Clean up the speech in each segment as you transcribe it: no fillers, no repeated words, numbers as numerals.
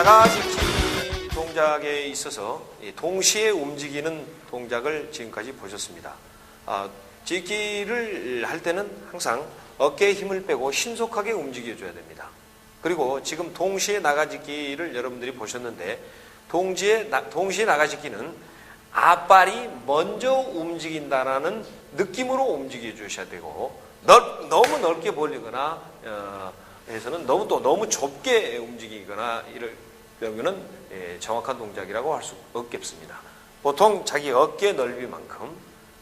나가짓기 동작에 있어서 동시에 움직이는 동작을 지금까지 보셨습니다. 짓기를 할 때는 항상 어깨에 힘을 빼고 신속하게 움직여줘야 됩니다. 그리고 지금 동시에 나가짓기를 여러분들이 보셨는데 동시에 나가짓기는 앞발이 먼저 움직인다라는 느낌으로 움직여 주셔야 되고 너무 넓게 벌리거나 해서는 너무 좁게 움직이거나 이럴 경우는 정확한 동작이라고 할 수 없겠습니다. 보통 자기 어깨 넓이만큼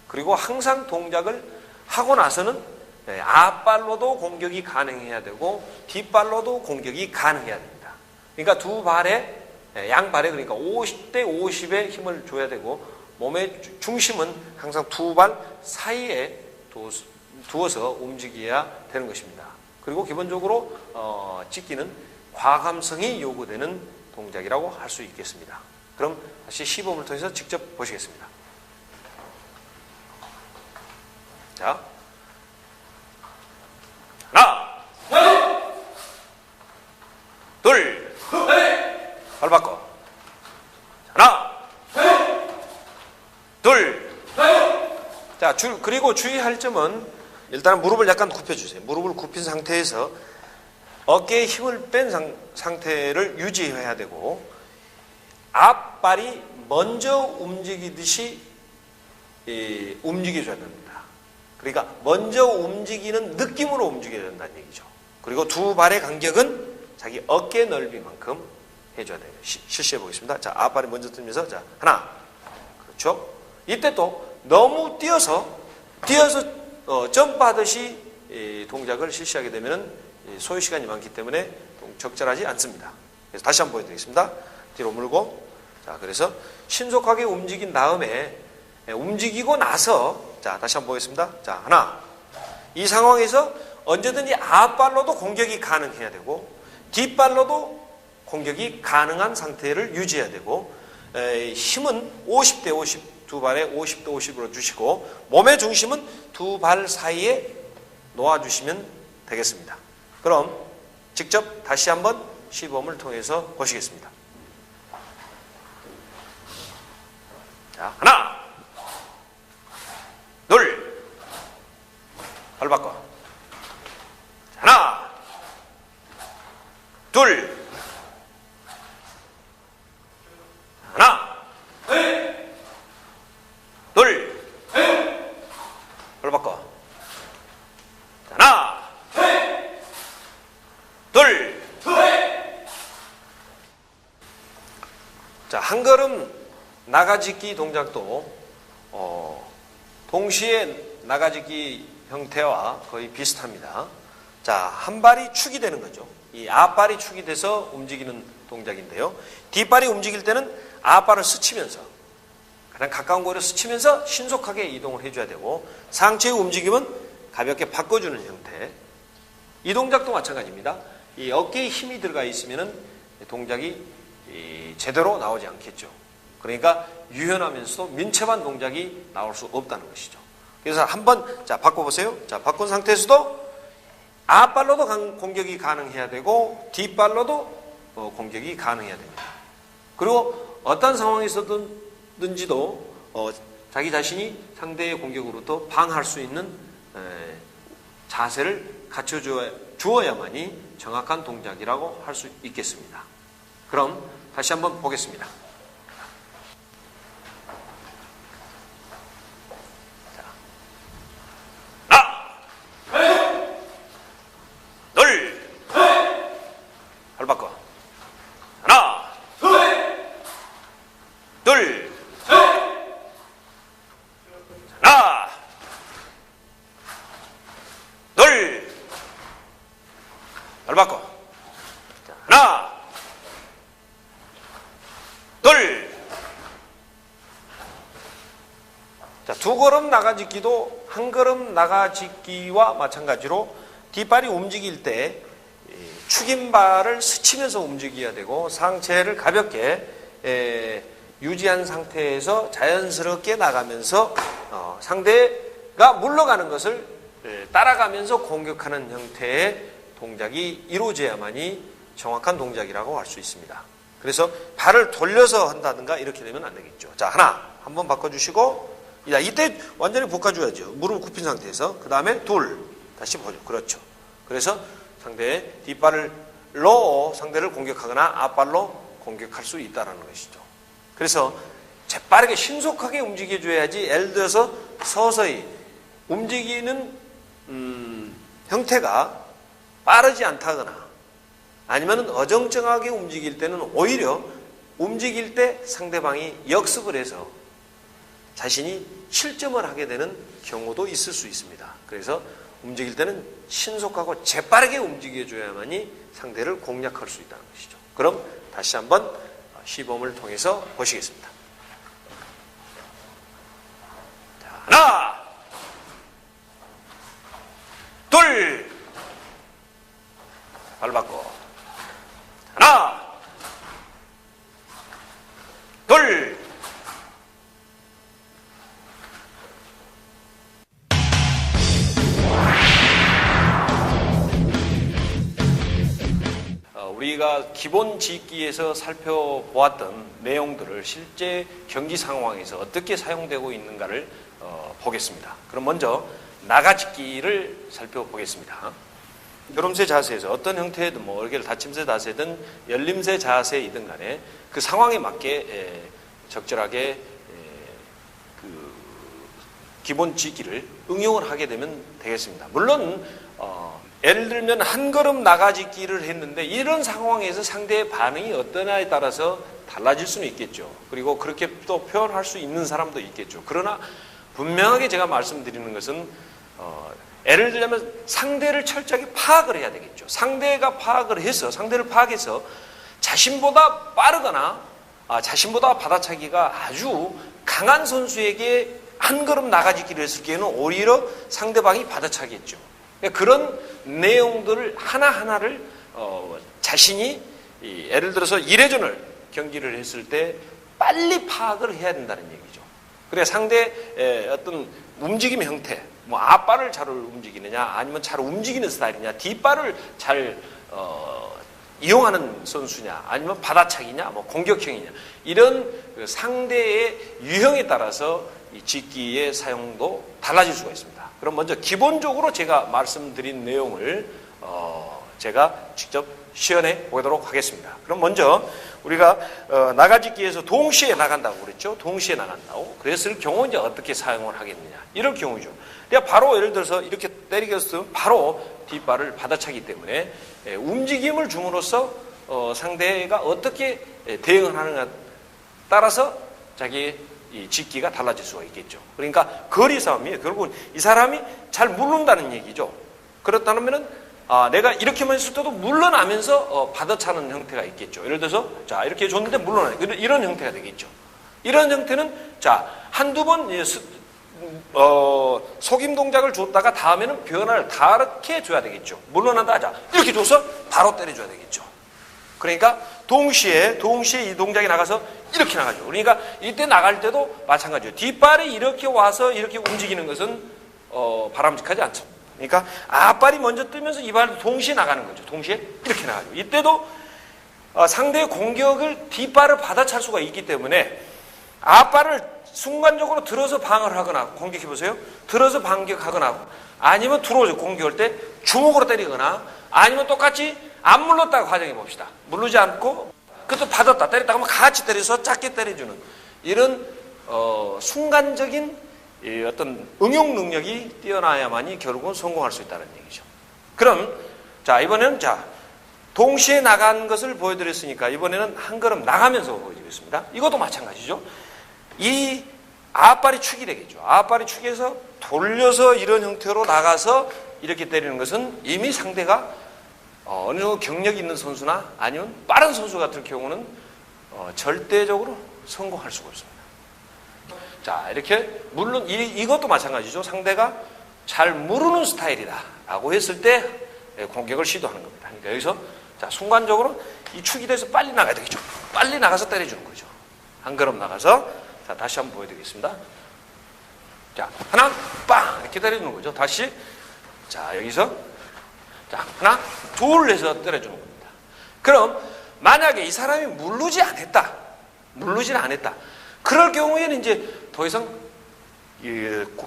그리고 항상 동작을 하고 나서는 앞발로도 공격이 가능해야 되고 뒷발로도 공격이 가능해야 됩니다. 그러니까 두 발에 양발에 그러니까 50대 50의 힘을 줘야 되고 몸의 중심은 항상 두 발 사이에 두어서 움직여야 되는 것입니다. 그리고 기본적으로 짓기는 과감성이 요구되는 동작이라고 할 수 있겠습니다. 그럼 다시 시범을 통해서 직접 보시겠습니다. 자, 하나, 둘, 발 바꿔. 하나, 둘. 자, 그리고 주의할 점은 일단 무릎을 약간 굽혀주세요. 무릎을 굽힌 상태에서 어깨에 힘을 뺀 상태를 유지해야 되고 앞발이 먼저 움직이듯이 움직여줘야 됩니다. 그러니까 먼저 움직이는 느낌으로 움직여야 된다는 얘기죠. 그리고 두 발의 간격은 자기 어깨 넓이만큼 해줘야 돼요. 실시해 보겠습니다. 자, 앞발이 먼저 뜨면서 자, 하나. 그렇죠? 이때 또 너무 뛰어서 점프하듯이 동작을 실시하게 되면 소요 시간이 많기 때문에 적절하지 않습니다. 그래서 다시 한번 보여드리겠습니다. 뒤로 물고 자, 그래서 신속하게 움직인 다음에 움직이고 나서 자, 다시 한번 보겠습니다. 자, 하나. 이 상황에서 언제든지 앞발로도 공격이 가능해야 되고 뒷발로도 공격이 가능한 상태를 유지해야 되고 힘은 50대 50 두 발에 50대 50으로 주시고 몸의 중심은 두 발 사이에 놓아주시면 되겠습니다. 그럼 직접 다시 한번 시범을 통해서 보시겠습니다. 자, 하나, 둘, 발 바꿔. 하나, 둘, 하나, 둘, 발 바꿔. 하나, 둘. 자, 한 걸음 나가짓기 동작도 동시에 나가짓기 형태와 거의 비슷합니다. 자, 한 발이 축이 되는 거죠. 이 앞발이 축이 돼서 움직이는 동작인데요. 뒷발이 움직일 때는 앞발을 스치면서 가장 가까운 거리를 스치면서 신속하게 이동을 해줘야 되고 상체의 움직임은 가볍게 바꿔주는 형태. 이 동작도 마찬가지입니다. 이 어깨에 힘이 들어가 있으면 동작이 제대로 나오지 않겠죠. 그러니까 유연하면서도 민첩한 동작이 나올 수 없다는 것이죠. 그래서 한번 자 바꿔보세요. 자, 바꾼 상태에서도 앞발로도 공격이 가능해야 되고 뒷발로도 공격이 가능해야 됩니다. 그리고 어떤 상황에서든지도 자기 자신이 상대의 공격으로부터 방어할 수 있는 자세를 갖춰주어야만이 정확한 동작이라고 할 수 있겠습니다. 그럼 다시 한번 보겠습니다. 발 바꿔. 하나, 둘, 하나, 둘, 발 바꿔. 하나, 둘. 자, 두 걸음 나가짓기도 한 걸음 나가짓기와 마찬가지로 뒷발이 움직일 때 축인발을 스치면서 움직여야 되고 상체를 가볍게 유지한 상태에서 자연스럽게 나가면서 상대가 물러가는 것을 따라가면서 공격하는 형태의 동작이 이루어져야만이 정확한 동작이라고 할 수 있습니다. 그래서 발을 돌려서 한다든가 이렇게 되면 안 되겠죠. 자, 하나 한번 바꿔주시고, 야, 이때 완전히 볶아줘야죠. 무릎 굽힌 상태에서. 그 다음에 둘, 다시 보죠. 그렇죠. 그래서 상대의 뒷발로 상대를 공격하거나 앞발로 공격할 수 있다는 것이죠. 그래서 재빠르게 신속하게 움직여줘야지, 예를 들어서 서서히 움직이는 형태가 빠르지 않다거나 아니면 어정쩡하게 움직일 때는 오히려 움직일 때 상대방이 역습을 해서 자신이 실점을 하게 되는 경우도 있을 수 있습니다. 그래서 움직일 때는 신속하고 재빠르게 움직여줘야만이 상대를 공략할 수 있다는 것이죠. 그럼 다시 한번 시범을 통해서 보시겠습니다. 자, 하나, 둘, 발 바꿔. 하나, 둘, 우리가 기본 지기에서 살펴보았던 내용들을 실제 경기 상황에서 어떻게 사용되고 있는가를 보겠습니다. 그럼 먼저 나가짓기를 살펴보겠습니다. 요름새 자세에서 어떤 형태든 뭐 이렇게 닫힘새 자세든 열림새 자세이든 간에 그 상황에 맞게 적절하게 그 기본 지기를 응용을 하게 되면 되겠습니다. 물론 예를 들면 한 걸음 나가짓기를 했는데 이런 상황에서 상대의 반응이 어떠냐에 따라서 달라질 수는 있겠죠. 그리고 그렇게 또 표현할 수 있는 사람도 있겠죠. 그러나 분명하게 제가 말씀드리는 것은 예를 들자면 상대를 철저하게 파악을 해야 되겠죠. 상대를 파악해서 자신보다 빠르거나 자신보다 받아차기가 아주 강한 선수에게 한 걸음 나가짓기를 했을 경우에는 오히려 상대방이 받아차겠죠. 그런 내용들을 하나하나를 자신이 예를 들어서 1회전을 경기를 했을 때 빨리 파악을 해야 된다는 얘기죠. 그래야 상대의 어떤 움직임 형태, 뭐 앞발을 잘 움직이느냐 아니면 잘 움직이는 스타일이냐, 뒷발을 잘 이용하는 선수냐 아니면 받아차기냐 뭐 공격형이냐, 이런 그 상대의 유형에 따라서 이 짓기의 사용도 달라질 수가 있습니다. 그럼 먼저 기본적으로 제가 말씀드린 내용을 제가 직접 시연해 보도록 하겠습니다. 그럼 먼저 우리가 나가짓기에서 동시에 나간다고 그랬죠. 동시에 나간다고. 그랬을 경우 이제 어떻게 사용을 하겠느냐. 이럴 경우죠. 내가 바로 예를 들어서 이렇게 때리겠으면 바로 뒷발을 받아차기 때문에 움직임을 줌으로써 상대가 어떻게 대응을 하느냐에 따라서 자기의 이 짓기가 달라질 수가 있겠죠. 그러니까 거리 싸움이에요. 결국은 이 사람이 잘 물른다는 얘기죠. 그렇다면은 내가 이렇게만 했을 때도 물러나면서 받아차는 형태가 있겠죠. 예를 들어서 자 이렇게 줬는데 물러나요. 이런 형태가 되겠죠. 이런 형태는 자 한두 번 속임 동작을 줬다가 다음에는 변화를 다르게 줘야 되겠죠. 물러난다 하자. 이렇게 줘서 바로 때려줘야 되겠죠. 그러니까 동시에 이 동작이 나가서 이렇게 나가죠. 그러니까 이때 나갈 때도 마찬가지예요. 뒷발이 이렇게 와서 이렇게 움직이는 것은 바람직하지 않습니다. 그러니까 앞발이 먼저 뜨면서 이 발도 동시에 나가는 거죠. 동시에 이렇게 나가죠. 이때도 상대의 공격을 뒷발을 받아찰 수가 있기 때문에 앞발을 순간적으로 들어서 방어를 하거나 공격해보세요. 들어서 반격하거나 아니면 들어오죠. 공격할 때 주먹으로 때리거나 아니면 똑같이 안 물렀다고 가정해봅시다. 물르지 않고 그것도 받았다 때렸다 하면 같이 때려서 작게 때려주는 이런 순간적인 어떤 응용 능력이 뛰어나야만이 결국은 성공할 수 있다는 얘기죠. 그럼 자 이번에는 자 동시에 나간 것을 보여드렸으니까 이번에는 한 걸음 나가면서 보여드리겠습니다. 이것도 마찬가지죠. 이 앞발이 축이 되겠죠. 앞발이 축에서 돌려서 이런 형태로 나가서 이렇게 때리는 것은 이미 상대가 어느 정도 경력이 있는 선수나 아니면 빠른 선수 같은 경우는 절대적으로 성공할 수가 없습니다. 자 이렇게 물론 이것도 마찬가지죠. 상대가 잘 모르는 스타일이다 라고 했을 때 공격을 시도하는 겁니다. 그러니까 여기서 자 순간적으로 이 축이 돼서 빨리 나가야 되겠죠. 빨리 나가서 때려주는 거죠. 한 걸음 나가서 자 다시 한번 보여드리겠습니다. 자 하나 빵 이렇게 때려주는 거죠. 다시 자 여기서 자 하나 둘 해서 때려주는 겁니다. 그럼 만약에 이 사람이 물르지 않았다. 물르지는 않았다. 그럴 경우에는 이제 더 이상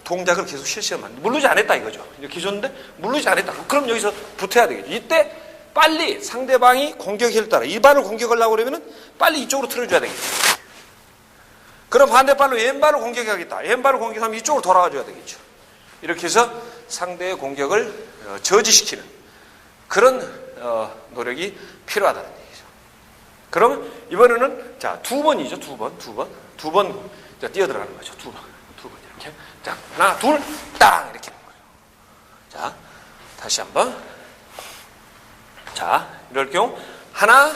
동작을 계속 실시하면 안 돼. 물르지 않았다 이거죠. 이렇게 줬는데 물르지 않았다. 그럼 여기서 붙어야 되겠죠. 이때 빨리 상대방이 공격을 따라 이 발을 공격하려고 그러면은 빨리 이쪽으로 틀어줘야 되겠죠. 그럼 반대발로 왼발을 공격하겠다. 왼발을 공격하면 이쪽으로 돌아가줘야 되겠죠. 이렇게 해서 상대의 공격을 저지시키는 그런 노력이 필요하다는 얘기죠. 그러면 이번에는 자, 두 번이죠. 두 번 뛰어들어가는 거죠. 두 번 이렇게. 자, 하나, 둘, 땅 이렇게 하는 거예요. 자, 다시 한번. 자, 이럴 경우 하나,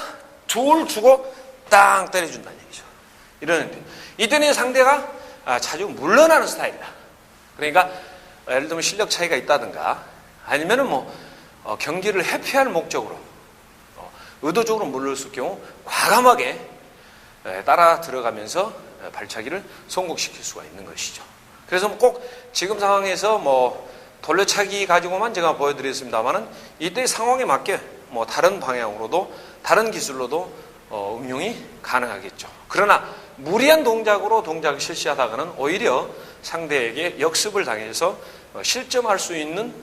둘 주고 땅 때려준다는 얘기죠. 이러는데 이때는 상대가 자주 물러나는 스타일이다. 그러니까 예를 들면 실력 차이가 있다든가 아니면은 경기를 회피할 목적으로 의도적으로 물렀을 경우 과감하게 따라 들어가면서 발차기를 성공시킬 수가 있는 것이죠. 그래서 꼭 지금 상황에서 돌려차기 가지고만 제가 보여드렸습니다만은 이때 상황에 맞게 다른 방향으로도 다른 기술로도 응용이 가능하겠죠. 그러나 무리한 동작으로 동작을 실시하다가는 오히려 상대에게 역습을 당해서 실점할 수 있는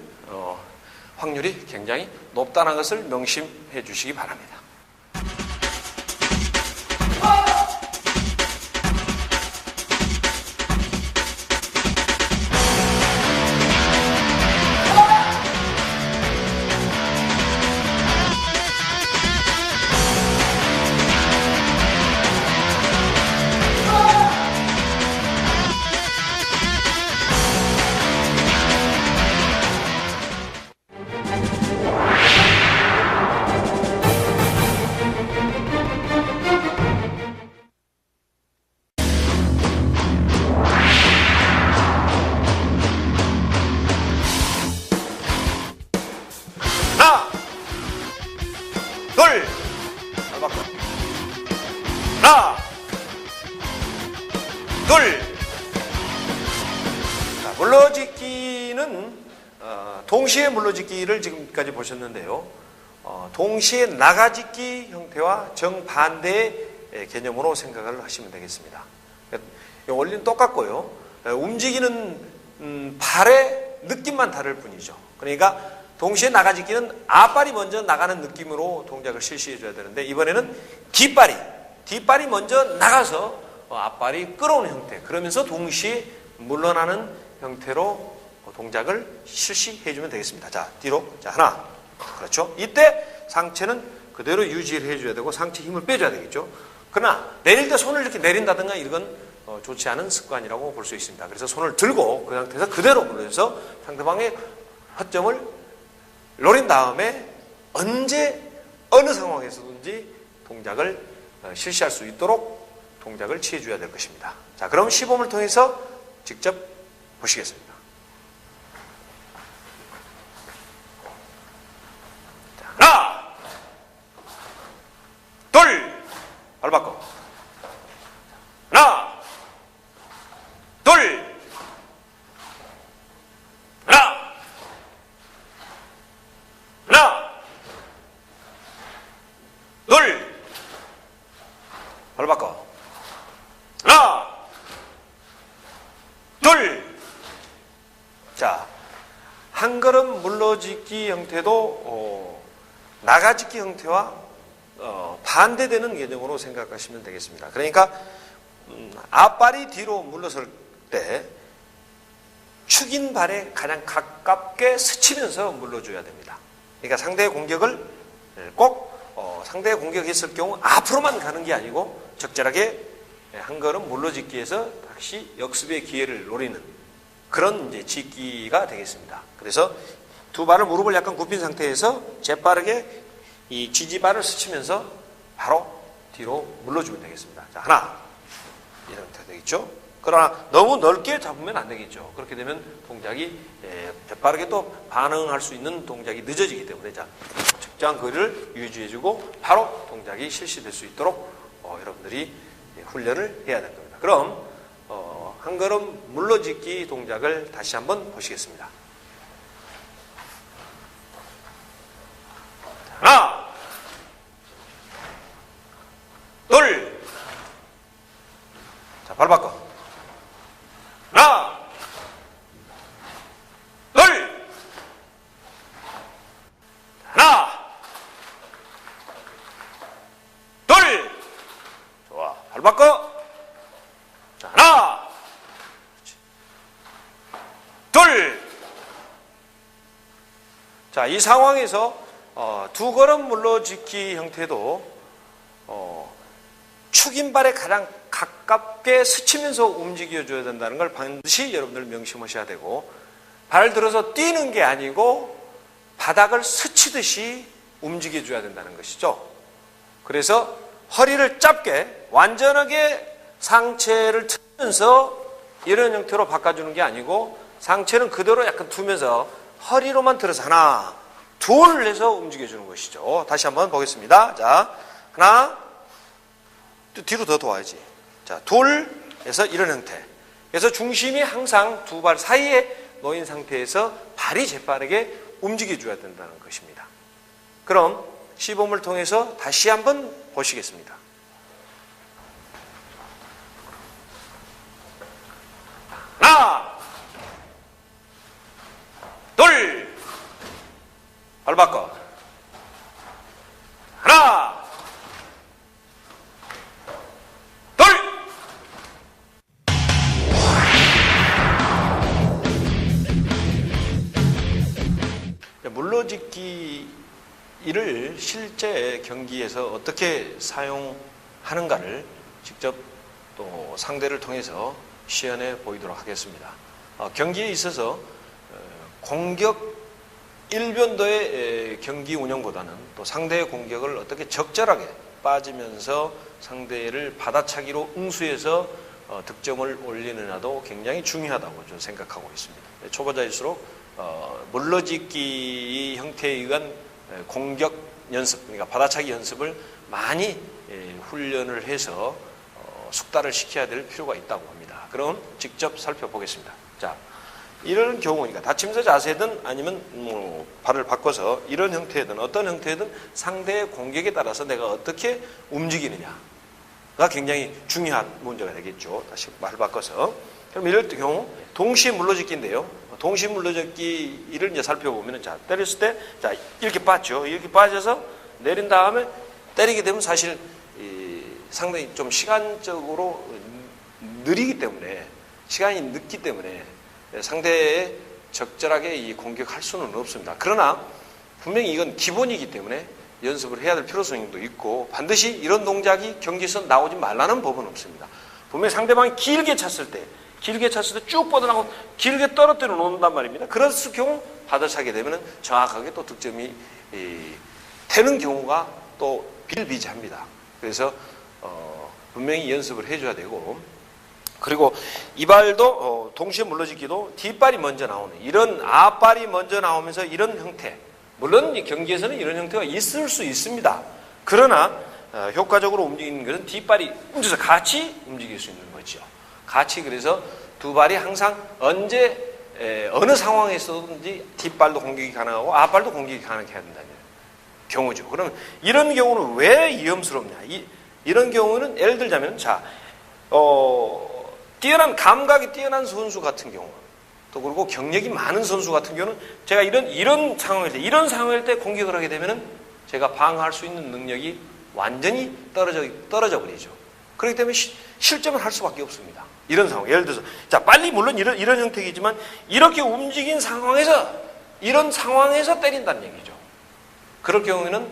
확률이 굉장히 높다는 것을 명심해 주시기 바랍니다. 하나, 둘. 자, 물러짓기는 동시에 물러짓기를 지금까지 보셨는데요. 동시에 나가짓기 형태와 정반대의 개념으로 생각을 하시면 되겠습니다. 원리는 똑같고요. 움직이는 발의 느낌만 다를 뿐이죠. 그러니까 동시에 나가짓기는 앞발이 먼저 나가는 느낌으로 동작을 실시해 줘야 되는데 이번에는 뒷발이 먼저 나가서 앞발이 끌어오는 형태, 그러면서 동시에 물러나는 형태로 동작을 실시해 주면 되겠습니다. 자, 뒤로. 자, 하나. 그렇죠. 이때 상체는 그대로 유지를 해줘야 되고 상체 힘을 빼줘야 되겠죠. 그러나 내릴 때 손을 이렇게 내린다든가 이건 좋지 않은 습관이라고 볼 수 있습니다. 그래서 손을 들고 그 상태에서 그대로 물러서 상대방의 허점을 노린 다음에 언제 어느 상황에서든지 동작을 실시할 수 있도록 동작을 취해줘야 될 것입니다. 자, 그럼 시범을 통해서 직접 보시겠습니다. 자, 하나, 둘, 발 바꿔. 하나, 둘, 하나, 둘, 발 바꿔. 하나, 둘. 자, 한 걸음 물러짓기 형태도 나가짓기 형태와 반대되는 개념으로 생각하시면 되겠습니다. 그러니까 앞발이 뒤로 물러설 때 축인 발에 가장 가깝게 스치면서 물러줘야 됩니다. 그러니까 상대의 공격을 꼭 상대의 공격했을 경우 앞으로만 가는 게 아니고 적절하게 한 걸음 물러짓기에서 다시 역습의 기회를 노리는 그런 이제 짓기가 되겠습니다. 그래서 두 발을 무릎을 약간 굽힌 상태에서 재빠르게 이 지지발을 스치면서 바로 뒤로 물러주면 되겠습니다. 자, 하나. 이런 형태가 되겠죠. 그러나 너무 넓게 잡으면 안 되겠죠. 그렇게 되면 동작이 재빠르게 또 반응할 수 있는 동작이 늦어지기 때문에 자, 적정한 거리를 유지해주고 바로 동작이 실시될 수 있도록 여러분들이 훈련을 해야 될 겁니다. 그럼 한 걸음 물러짓기 동작을 다시 한번 보시겠습니다. 하나, 발 바꿔. 하나, 둘, 하나, 둘. 좋아. 발 바꿔. 자, 하나, 둘. 자, 이 상황에서 두 걸음 물러짓기 형태도 축인발에 가장 가깝게 스치면서 움직여줘야 된다는 걸 반드시 여러분들 명심하셔야 되고, 발을 들어서 뛰는 게 아니고 바닥을 스치듯이 움직여줘야 된다는 것이죠. 그래서 허리를 짧게 완전하게 상체를 틀면서 이런 형태로 바꿔주는 게 아니고 상체는 그대로 약간 두면서 허리로만 들어서 하나, 둘 해서 움직여주는 것이죠. 다시 한번 보겠습니다. 자, 하나, 또 뒤로 더 도와야지. 자, 둘 해서 이런 형태. 그래서 중심이 항상 두 발 사이에 놓인 상태에서 발이 재빠르게 움직여줘야 된다는 것입니다. 그럼 시범을 통해서 다시 한번 보시겠습니다. 하나, 둘, 발 바꿔. 하나, 둘. 물러짓기를 실제 경기에서 어떻게 사용하는가를 직접 또 상대를 통해서 시연해 보이도록 하겠습니다. 경기에 있어서 공격 일변도의 경기 운영보다는 또 상대의 공격을 어떻게 적절하게 빠지면서 상대를 받아차기로 응수해서 득점을 올리느냐도 굉장히 중요하다고 저는 생각하고 있습니다. 초보자일수록 물러짓기 형태에 의한 공격 연습, 그러니까 받아차기 연습을 많이 훈련을 해서 숙달을 시켜야 될 필요가 있다고 합니다. 그럼 직접 살펴보겠습니다. 자, 이런 경우니까 다침서 자세든 아니면 발을 바꿔서 이런 형태든 어떤 형태든 상대의 공격에 따라서 내가 어떻게 움직이느냐가 굉장히 중요한 문제가 되겠죠. 다시 발을 바꿔서. 그럼 이럴 경우 동시에 물러짓기인데요. 동시에 물러짓기를 이제 살펴보면, 자, 때렸을 때, 자, 이렇게 빠져. 이렇게 빠져서 내린 다음에 때리게 되면 사실 상당히 좀 시간적으로 느리기 때문에, 시간이 늦기 때문에 상대에 적절하게 이 공격할 수는 없습니다. 그러나 분명히 이건 기본이기 때문에 연습을 해야 될 필요성도 있고, 반드시 이런 동작이 경기에서 나오지 말라는 법은 없습니다. 분명히 상대방이 길게 찼을 때 쭉 뻗어나가고 길게 떨어뜨려 놓는단 말입니다. 그랬을 경우 받아차게 되면 정확하게 또 득점이 되는 경우가 또 비일비재합니다. 그래서 분명히 연습을 해줘야 되고, 그리고 이 발도 동시에 물러짓기도 뒷발이 먼저 나오는, 이런 앞발이 먼저 나오면서 이런 형태, 물론 경기에서는 이런 형태가 있을 수 있습니다. 그러나 효과적으로 움직이는 것은 뒷발이 움직여서 같이 움직일 수 있는 거죠. 같이. 그래서 두 발이 항상 언제 어느 상황에서든지 뒷발도 공격이 가능하고 앞발도 공격이 가능해야 된다는 경우죠. 그러면 이런 경우는 왜 위험스럽냐? 이런 경우는 예를 들자면, 자, 뛰어난 감각이 뛰어난 선수 같은 경우, 또 그리고 경력이 많은 선수 같은 경우는 제가 이런 상황일 때 공격을 하게 되면은 제가 방어할 수 있는 능력이 완전히 떨어져 버리죠. 그렇기 때문에 실점을 할 수밖에 없습니다. 이런 상황. 예를 들어서, 자, 빨리 물론 이런 형태이지만 이렇게 움직인 상황에서, 이런 상황에서 때린다는 얘기죠. 그럴 경우에는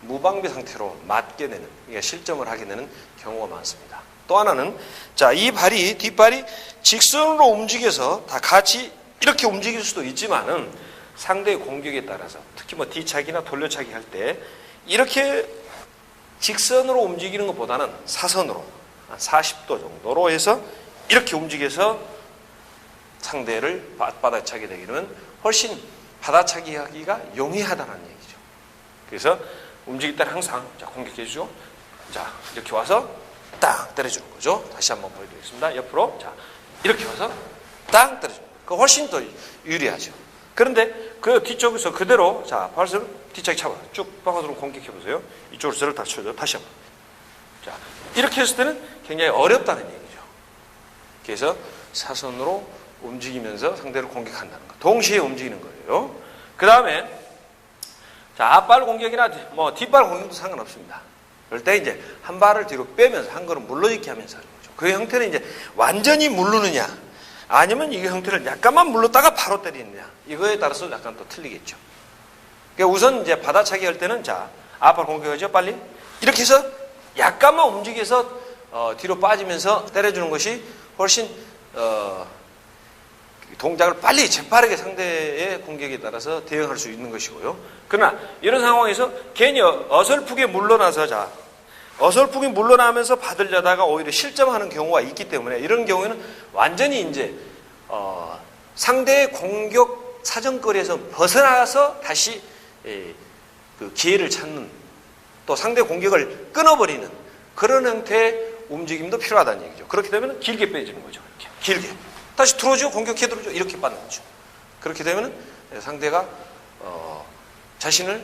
무방비 상태로 맞게 되는, 그러니까 실점을 하게 되는 경우가 많습니다. 또 하나는, 자, 이 뒷발이 직선으로 움직여서 다 같이 이렇게 움직일 수도 있지만은 상대의 공격에 따라서, 특히 뭐 뒤차기나 돌려차기 할 때 이렇게 직선으로 움직이는 것보다는 사선으로 한 40도 정도로 해서 이렇게 움직여서 상대를 받아차게 되면 훨씬 받아차기 하기가 용이하다는 얘기죠. 그래서 움직일 때는 항상, 자, 공격해 주죠. 자, 이렇게 와서 땅 때려주는 거죠. 다시 한번 보여드리겠습니다. 옆으로. 자, 이렇게 와서 땅 때려주는 거예요. 그거 훨씬 더 유리하죠. 그런데 그 뒤쪽에서 그대로, 자, 발을 뒤차기 차봐요. 쭉 바깥으로 공격해 보세요. 이쪽으로 저를 다 쳐줘. 다시 한번. 자, 이렇게 했을 때는 굉장히 어렵다는 얘기죠. 이렇게 해서 사선으로 움직이면서 상대를 공격한다는 거. 동시에 움직이는 거예요. 그 다음에 자, 앞발 공격이나 뭐 뒷발 공격도 상관없습니다. 그럴 때 이제 한 발을 뒤로 빼면서 한 걸음 물러짓기 하면서 하는 거죠. 그 형태는 이제 완전히 물르느냐 아니면 이 형태를 약간만 물렀다가 바로 때리느냐 이거에 따라서 약간 또 틀리겠죠. 그러니까 우선 이제 받아차기 할 때는 자, 앞발 공격하죠. 빨리 이렇게 해서 약간만 움직여서 뒤로 빠지면서 때려주는 것이 훨씬 동작을 빨리 재빠르게 상대의 공격에 따라서 대응할 수 있는 것이고요. 그러나 이런 상황에서 괜히 어설프게 물러나서 자, 어설프게 물러나면서 받으려다가 오히려 실점하는 경우가 있기 때문에 이런 경우에는 완전히 이제 상대의 공격 사정거리에서 벗어나서 다시 그 기회를 찾는 또 상대 공격을 끊어버리는 그런 형태의 움직임도 필요하다는 얘기죠. 그렇게 되면 길게 빼주는 거죠. 이렇게 길게 다시 들어오죠. 공격해 들어오죠. 이렇게 받는 거죠. 그렇게 되면 상대가 자신을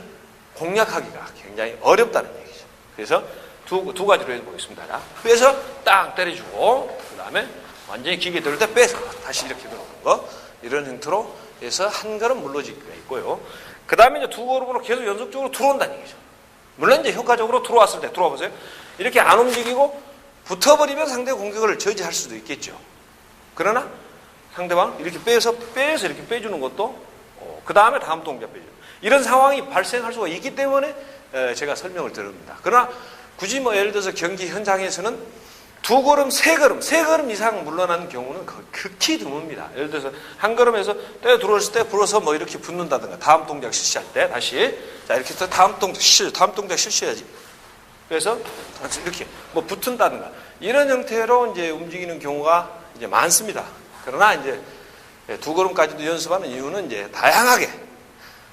공략하기가 굉장히 어렵다는 얘기죠. 그래서 두 가지로 해보겠습니다. 자, 빼서 딱 때려주고 그 다음에 완전히 길게 들어올 때 빼서 다시 이렇게 들어오는 거 이런 형태로 해서 한 걸음 물러지기가 있고요. 그 다음에 이제 두 걸음으로 계속 연속적으로 들어온다는 얘기죠. 물론 이제 효과적으로 들어왔을 때 들어와 보세요. 이렇게 안 움직이고 붙어버리면 상대의 공격을 저지할 수도 있겠죠. 그러나 상대방 이렇게 빼서 이렇게 빼주는 것도 그 다음에 다음 동작 빼주는 이런 상황이 발생할 수가 있기 때문에 제가 설명을 드립니다. 그러나 굳이 뭐 예를 들어서 경기 현장에서는 두 걸음, 세 걸음 이상 물러나는 경우는 극히 드뭅니다. 예를 들어서 한 걸음에서 때려 들어왔을 때 불어서 뭐 이렇게 붙는다든가 다음 동작 실시할 때 다시 자 이렇게 해서 다음 동작 실시해야지. 그래서 이렇게 뭐 붙은다든가 이런 형태로 이제 움직이는 경우가 이제 많습니다. 그러나 이제 두 걸음까지도 연습하는 이유는 이제 다양하게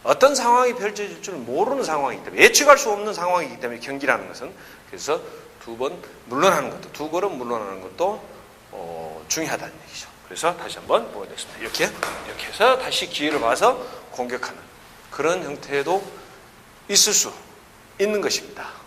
어떤 상황이 펼쳐질 줄 모르는 상황이기 때문에 예측할 수 없는 상황이기 때문에 경기라는 것은 그래서 두 번 물러나는 것도 두 걸음 물러나는 것도 중요하다는 얘기죠. 그래서 다시 한번 보여드리겠습니다. 이렇게 해서 다시 기회를 봐서 공격하는 그런 형태도 있을 수 있는 것입니다.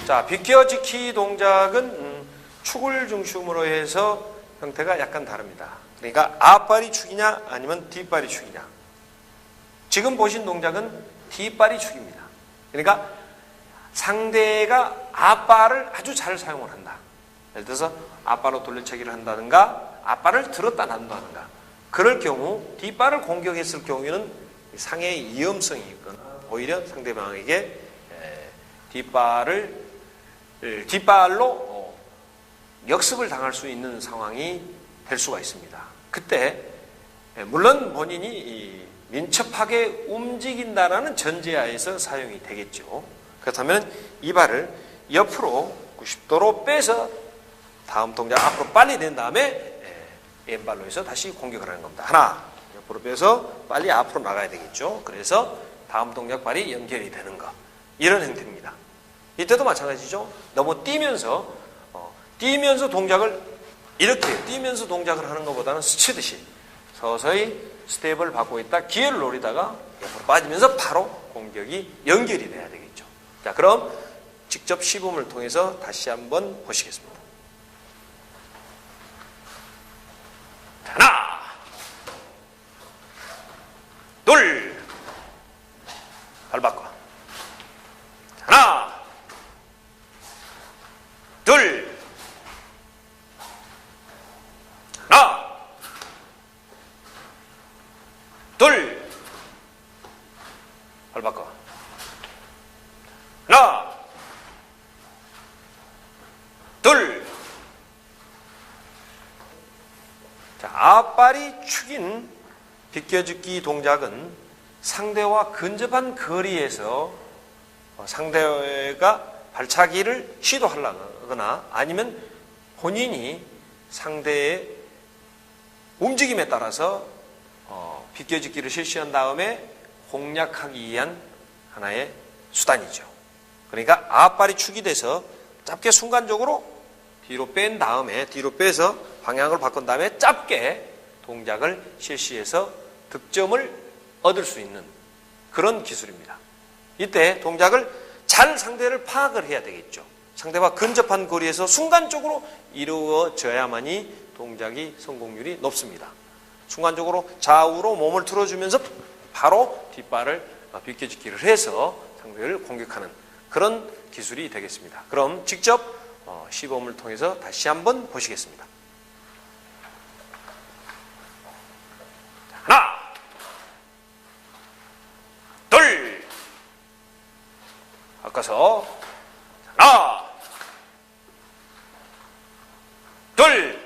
자, 비껴지기 동작은 축을 중심으로 해서 형태가 약간 다릅니다. 그러니까 앞발이 축이냐 아니면 뒷발이 축이냐. 지금 보신 동작은 뒷발이 축입니다. 그러니까 상대가 앞발을 아주 잘 사용을 한다. 예를 들어서 앞발로 돌려차기를 한다든가 앞발을 들었다 놨다든가 그럴 경우 뒷발을 공격했을 경우에는 상해의 위험성이 있거나 오히려 상대방에게 뒷발로 역습을 당할 수 있는 상황이 될 수가 있습니다. 그때 물론 본인이 민첩하게 움직인다라는 전제하에서 사용이 되겠죠. 그렇다면 이 발을 옆으로 90도로 빼서 다음 동작 앞으로 빨리 낸 다음에 왼발로 해서 다시 공격을 하는 겁니다. 하나, 옆으로 빼서 빨리 앞으로 나가야 되겠죠. 그래서 다음 동작 발이 연결이 되는 것. 이런 형태입니다. 이때도 마찬가지죠. 너무 뛰면서 동작을 이렇게 뛰면서 동작을 하는 것보다는 스치듯이 서서히 스텝을 밟고 있다 기회를 노리다가 옆으로 빠지면서 바로 공격이 연결이 돼야 되겠죠. 자, 그럼 직접 시범을 통해서 다시 한번 보시겠습니다. 하나, 둘, 발 바꿔. 하나, 발 바꿔. 하나, 둘. 자, 앞발이 축인 비껴짓기 동작은 상대와 근접한 거리에서 상대가 발차기를 시도하거나 아니면 본인이 상대의 움직임에 따라서 비껴짓기를 실시한 다음에 공략하기 위한 하나의 수단이죠. 그러니까 앞발이 축이 돼서 짧게 순간적으로 뒤로 뺀 다음에 뒤로 빼서 방향을 바꾼 다음에 짧게 동작을 실시해서 득점을 얻을 수 있는 그런 기술입니다. 이때 동작을 잘 상대를 파악을 해야 되겠죠. 상대와 근접한 거리에서 순간적으로 이루어져야만이 동작이 성공률이 높습니다. 순간적으로 좌우로 몸을 틀어주면서 바로 뒷발을 비껴짓기를 해서 상대를 공격하는 그런 기술이 되겠습니다. 그럼 직접 시범을 통해서 다시 한번 보시겠습니다. 하나, 둘, 바꿔서 하나, 둘.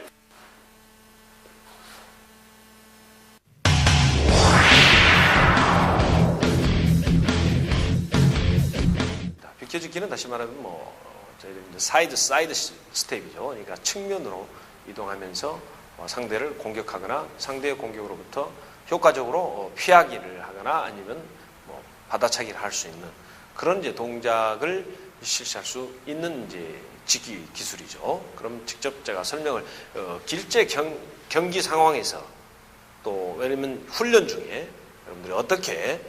비껴짓기는 다시 말하면 저희들 이제 사이드 스텝이죠. 그러니까 측면으로 이동하면서 상대를 공격하거나 상대의 공격으로부터 효과적으로 피하기를 하거나 아니면 받아차기를 할 수 있는 그런 이제 동작을 실시할 수 있는 이제 직기 기술이죠. 그럼 직접 제가 설명을 길제 경기 상황에서 또 왜냐면 훈련 중에 여러분들이 어떻게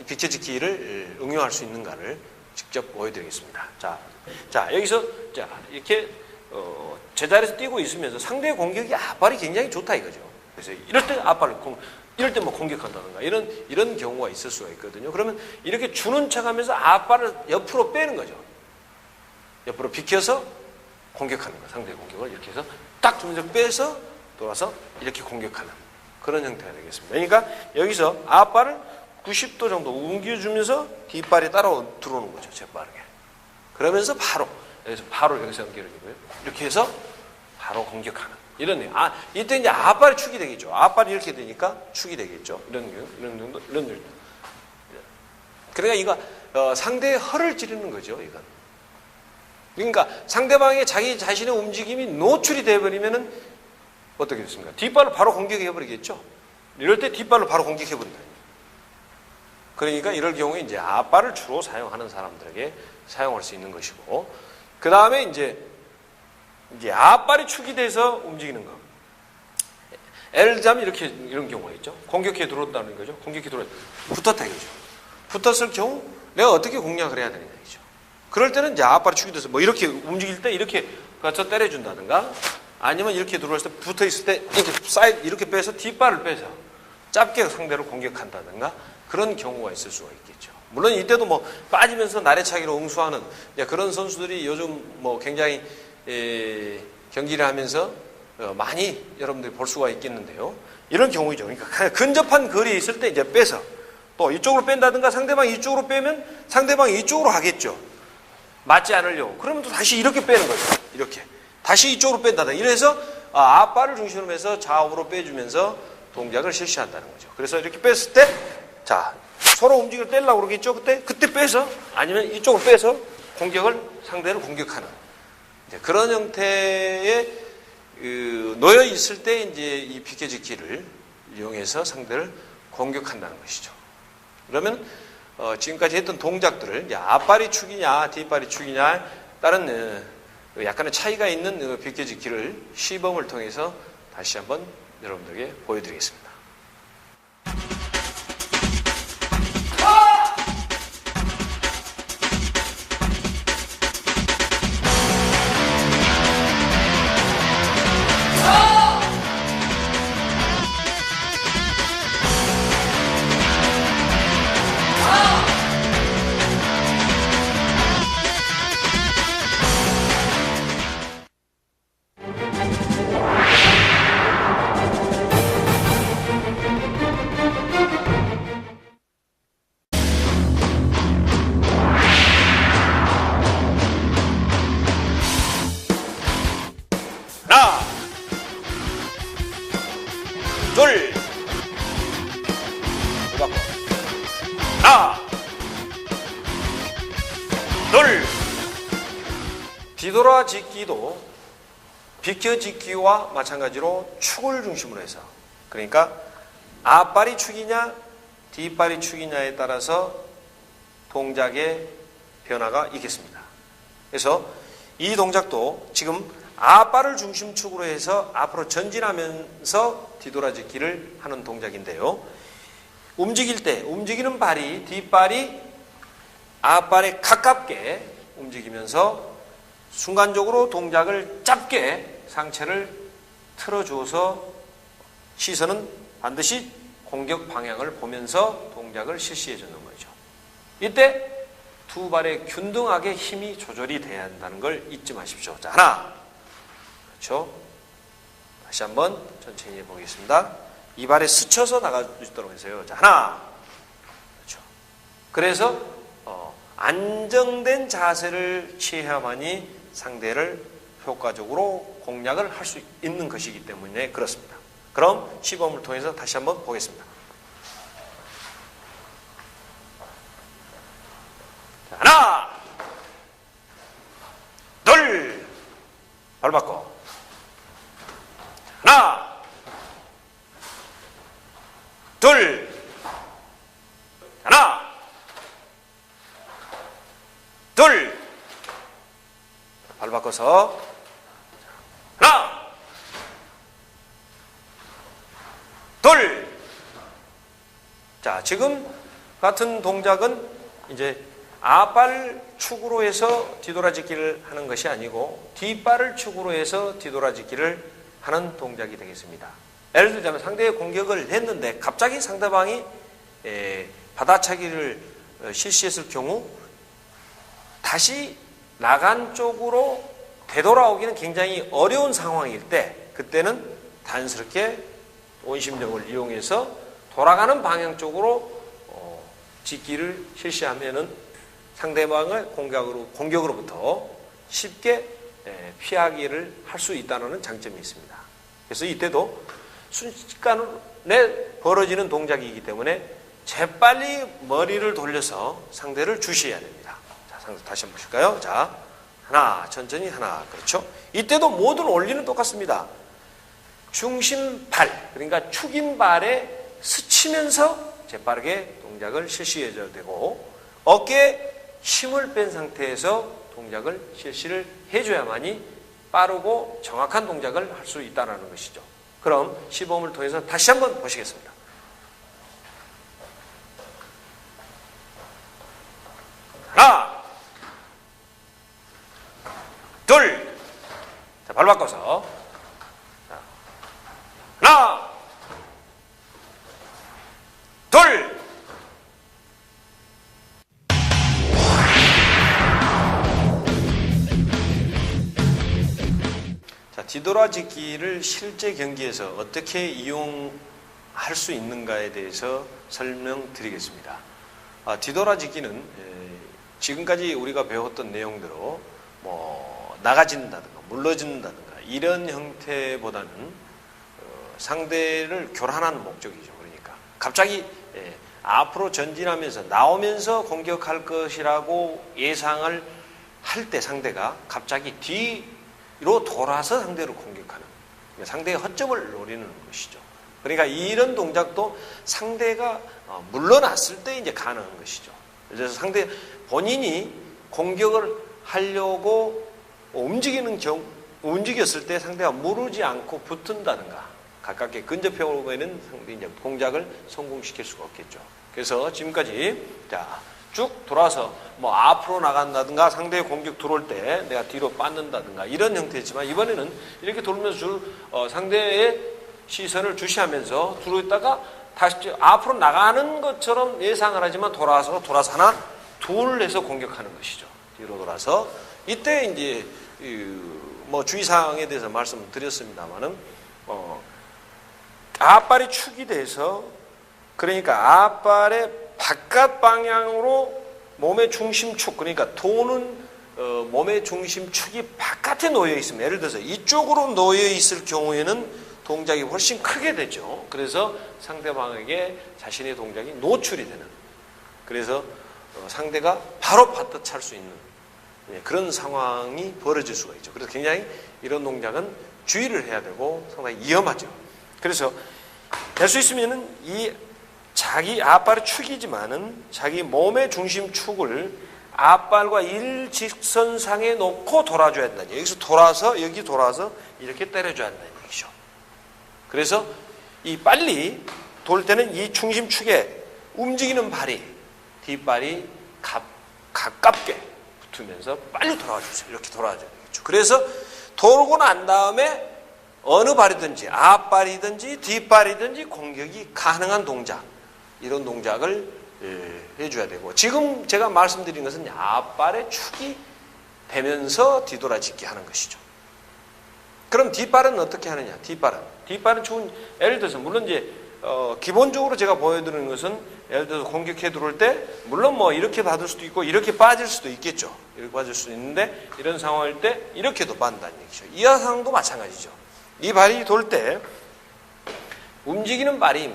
비껴짓기를 응용할 수 있는가를 직접 보여드리겠습니다. 자 여기서 이렇게 제자리에서 뛰고 있으면서 상대의 공격이 앞발이 굉장히 좋다 이거죠. 그래서 이럴 때 앞발을 이럴 때 공격한다든가 이런 경우가 있을 수가 있거든요. 그러면 이렇게 주는 척하면서 앞발을 옆으로 빼는 거죠. 옆으로 비켜서 공격하는 거. 상대의 공격을 이렇게 해서 딱 주면서 빼서 돌아서 이렇게 공격하는 그런 형태가 되겠습니다. 그러니까 여기서 앞발을 90도 정도 움직여주면서 뒷발이 따라 들어오는 거죠. 재빠르게. 그러면서 바로 여기서 연결해주고요. 이렇게 해서 바로 공격하는 이런 이때 이제 앞발이 축이 되겠죠. 앞발이 이렇게 되니까 축이 되겠죠. 이런 정도. 그러니까 이거 상대의 허를 찌르는 거죠. 이건. 그러니까 상대방의 자기 자신의 움직임이 노출이 되어버리면은 어떻게 됐습니까? 뒷발로 바로 공격해버리겠죠. 이럴 때 뒷발로 바로 공격해버린다. 그러니까 이럴 경우에 이제 앞발을 주로 사용하는 사람들에게 사용할 수 있는 것이고, 그 다음에 이제 앞발이 축이 돼서 움직이는 거. 예를 들자면 이런 경우가 있죠. 공격해 들어온다는 거죠. 붙었다 이거죠. 붙었을 경우 내가 어떻게 공략을 해야 되느냐 이죠. 그럴 때는 이제 앞발이 축이 돼서 이렇게 움직일 때 이렇게 가서 때려준다든가, 아니면 이렇게 들어왔을 때 붙어 있을 때 이렇게 빼서 뒷발을 빼서 짧게 상대를 공격한다든가 그런 경우가 있을 수가 있겠죠. 물론 이때도 빠지면서 나래차기로 응수하는 그런 선수들이 요즘 굉장히 경기를 하면서 많이 여러분들이 볼 수가 있겠는데요. 이런 경우이죠. 그러니까 근접한 거리에 있을 때 이제 빼서 또 이쪽으로 뺀다든가 상대방이 이쪽으로 빼면 상대방이 이쪽으로 하겠죠. 맞지 않으려고. 그러면 또 다시 이렇게 빼는 거죠. 이렇게. 다시 이쪽으로 뺀다든가. 이래서 앞발을 중심으로 해서 좌우로 빼주면서 동작을 실시한다는 거죠. 그래서 이렇게 뺐을 때 서로 움직임을 떼려고 그러겠죠. 그때 빼서 아니면 이쪽으로 빼서 상대를 공격하는 그런 형태의 놓여 있을 때 이제 이 비껴짓기를 이용해서 상대를 공격한다는 것이죠. 그러면 지금까지 했던 동작들을 앞발이 축이냐 뒷발이 축이냐 다른 약간의 차이가 있는 비껴짓기를 시범을 통해서 다시 한번 여러분들에게 보여드리겠습니다. 둘, 하나, 둘. 뒤돌아짓기도 비켜짓기와 마찬가지로 축을 중심으로 해서, 그러니까 앞발이 축이냐 뒷발이 축이냐에 따라서 동작의 변화가 있겠습니다. 그래서 이 동작도 지금 앞발을 중심축으로 해서 앞으로 전진하면서 뒤돌아짓기를 하는 동작인데요. 움직일 때 움직이는 발이 뒷발이 앞발에 가깝게 움직이면서 순간적으로 동작을 짧게 상체를 틀어주어서 시선은 반드시 공격 방향을 보면서 동작을 실시해 주는 거죠. 이때 두 발의 균등하게 힘이 조절이 돼야 한다는 걸 잊지 마십시오. 자, 하나. 그렇죠. 다시 한번 천천히 해보겠습니다. 이 발에 스쳐서 나가주도록 해서요. 자, 하나. 그렇죠. 그래서 안정된 자세를 취해야만이 상대를 효과적으로 공략을 할 수 있는 것이기 때문에 그렇습니다. 그럼 시범을 통해서 다시 한번 보겠습니다. 자, 하나, 둘, 발 바꿔. 하나, 둘, 하나, 둘, 발 바꿔서 하나, 둘. 자, 지금 같은 동작은 이제 앞발 축으로 해서 뒤돌아짓기를 하는 것이 아니고 뒷발을 축으로 해서 뒤돌아짓기를 하는 동작이 되겠습니다. 예를 들자면 상대의 공격을 했는데 갑자기 상대방이 받아차기를 실시했을 경우 다시 나간 쪽으로 되돌아오기는 굉장히 어려운 상황일 때 그때는 단스럽게 원심력을 이용해서 돌아가는 방향 쪽으로 짓기를 실시하면은 상대방의 공격으로부터 쉽게 피하기를 할 수 있다는 장점이 있습니다. 그래서 이때도 순식간에 벌어지는 동작이기 때문에 재빨리 머리를 돌려서 상대를 주시해야 됩니다. 자, 상대 다시 한번 보실까요? 자, 하나, 천천히 하나. 그렇죠? 이때도 모든 원리는 똑같습니다. 중심발, 그러니까 축인발에 스치면서 재빠르게 동작을 실시해줘야 되고 어깨에 힘을 뺀 상태에서 동작을 실시를 해줘야만이 빠르고 정확한 동작을 할 수 있다는 것이죠. 그럼 시범을 통해서 다시 한번 보시겠습니다. 하나, 둘, 자, 발 바꿔서 자, 하나, 둘. 자, 뒤돌아짓기를 실제 경기에서 어떻게 이용할 수 있는가에 대해서 설명드리겠습니다. 뒤돌아짓기는 지금까지 우리가 배웠던 내용대로 나가진다든가 물러진다든가 이런 형태보다는 상대를 교란하는 목적이죠. 그러니까 갑자기 앞으로 전진하면서 나오면서 공격할 것이라고 예상을 할 때 상대가 갑자기 뒤로 돌아서 상대를 공격하는, 상대의 허점을 노리는 것이죠. 그러니까 이런 동작도 상대가 물러났을 때 이제 가능한 것이죠. 그래서 상대 본인이 공격을 하려고 움직였을 때 상대가 무르지 않고 붙은다든가 가깝게 근접해 오면은 상대 이제 동작을 성공시킬 수가 없겠죠. 그래서 지금까지 쭉 돌아서 앞으로 나간다든가 상대의 공격 들어올 때 내가 뒤로 빠는다든가 이런 형태지만 이번에는 이렇게 돌면서 상대의 시선을 주시하면서 들어있다가 다시 앞으로 나가는 것처럼 예상을 하지만 돌아서 하나 둘 해서 공격하는 것이죠. 뒤로 돌아서 이때 이제 주의사항에 대해서 말씀드렸습니다만은 앞발이 축이 돼서 그러니까 앞발의 바깥 방향으로 몸의 중심축, 그러니까 도는 몸의 중심축이 바깥에 놓여 있으면 예를 들어서 이쪽으로 놓여 있을 경우에는 동작이 훨씬 크게 되죠. 그래서 상대방에게 자신의 동작이 노출이 되는, 그래서 상대가 바로 받아찰 수 있는 그런 상황이 벌어질 수가 있죠. 그래서 굉장히 이런 동작은 주의를 해야 되고 상당히 위험하죠. 그래서 될 수 있으면은 이 자기 앞발의 축이지만은 자기 몸의 중심축을 앞발과 일직선상에 놓고 돌아줘야 된다는 얘기죠. 여기서 돌아서 여기 돌아서 이렇게 때려줘야 한다는 얘기죠. 그래서 이 빨리 돌 때는 이 중심축에 움직이는 발이 뒷발이 가깝게 붙으면서 빨리 돌아와 주세요. 이렇게 돌아와줘야 되겠죠. 그래서 돌고 난 다음에 어느 발이든지 앞발이든지 뒷발이든지 공격이 가능한 동작, 이런 동작을 해줘야 되고, 지금 제가 말씀드린 것은 앞발의 축이 되면서 뒤돌아짓기 하는 것이죠. 그럼 뒷발은 어떻게 하느냐? 뒷발은 축은 예를 들어서 물론 이제 기본적으로 제가 보여드리는 것은 예를 들어서 공격해 들어올 때 물론 뭐 이렇게 받을 수도 있고 이렇게 빠질 수도 있겠죠. 이렇게 빠질 수도 있는데 이런 상황일 때 이렇게도 빠진다는 얘기죠. 이 상황도 마찬가지죠. 이 발이 돌 때 움직이는 발이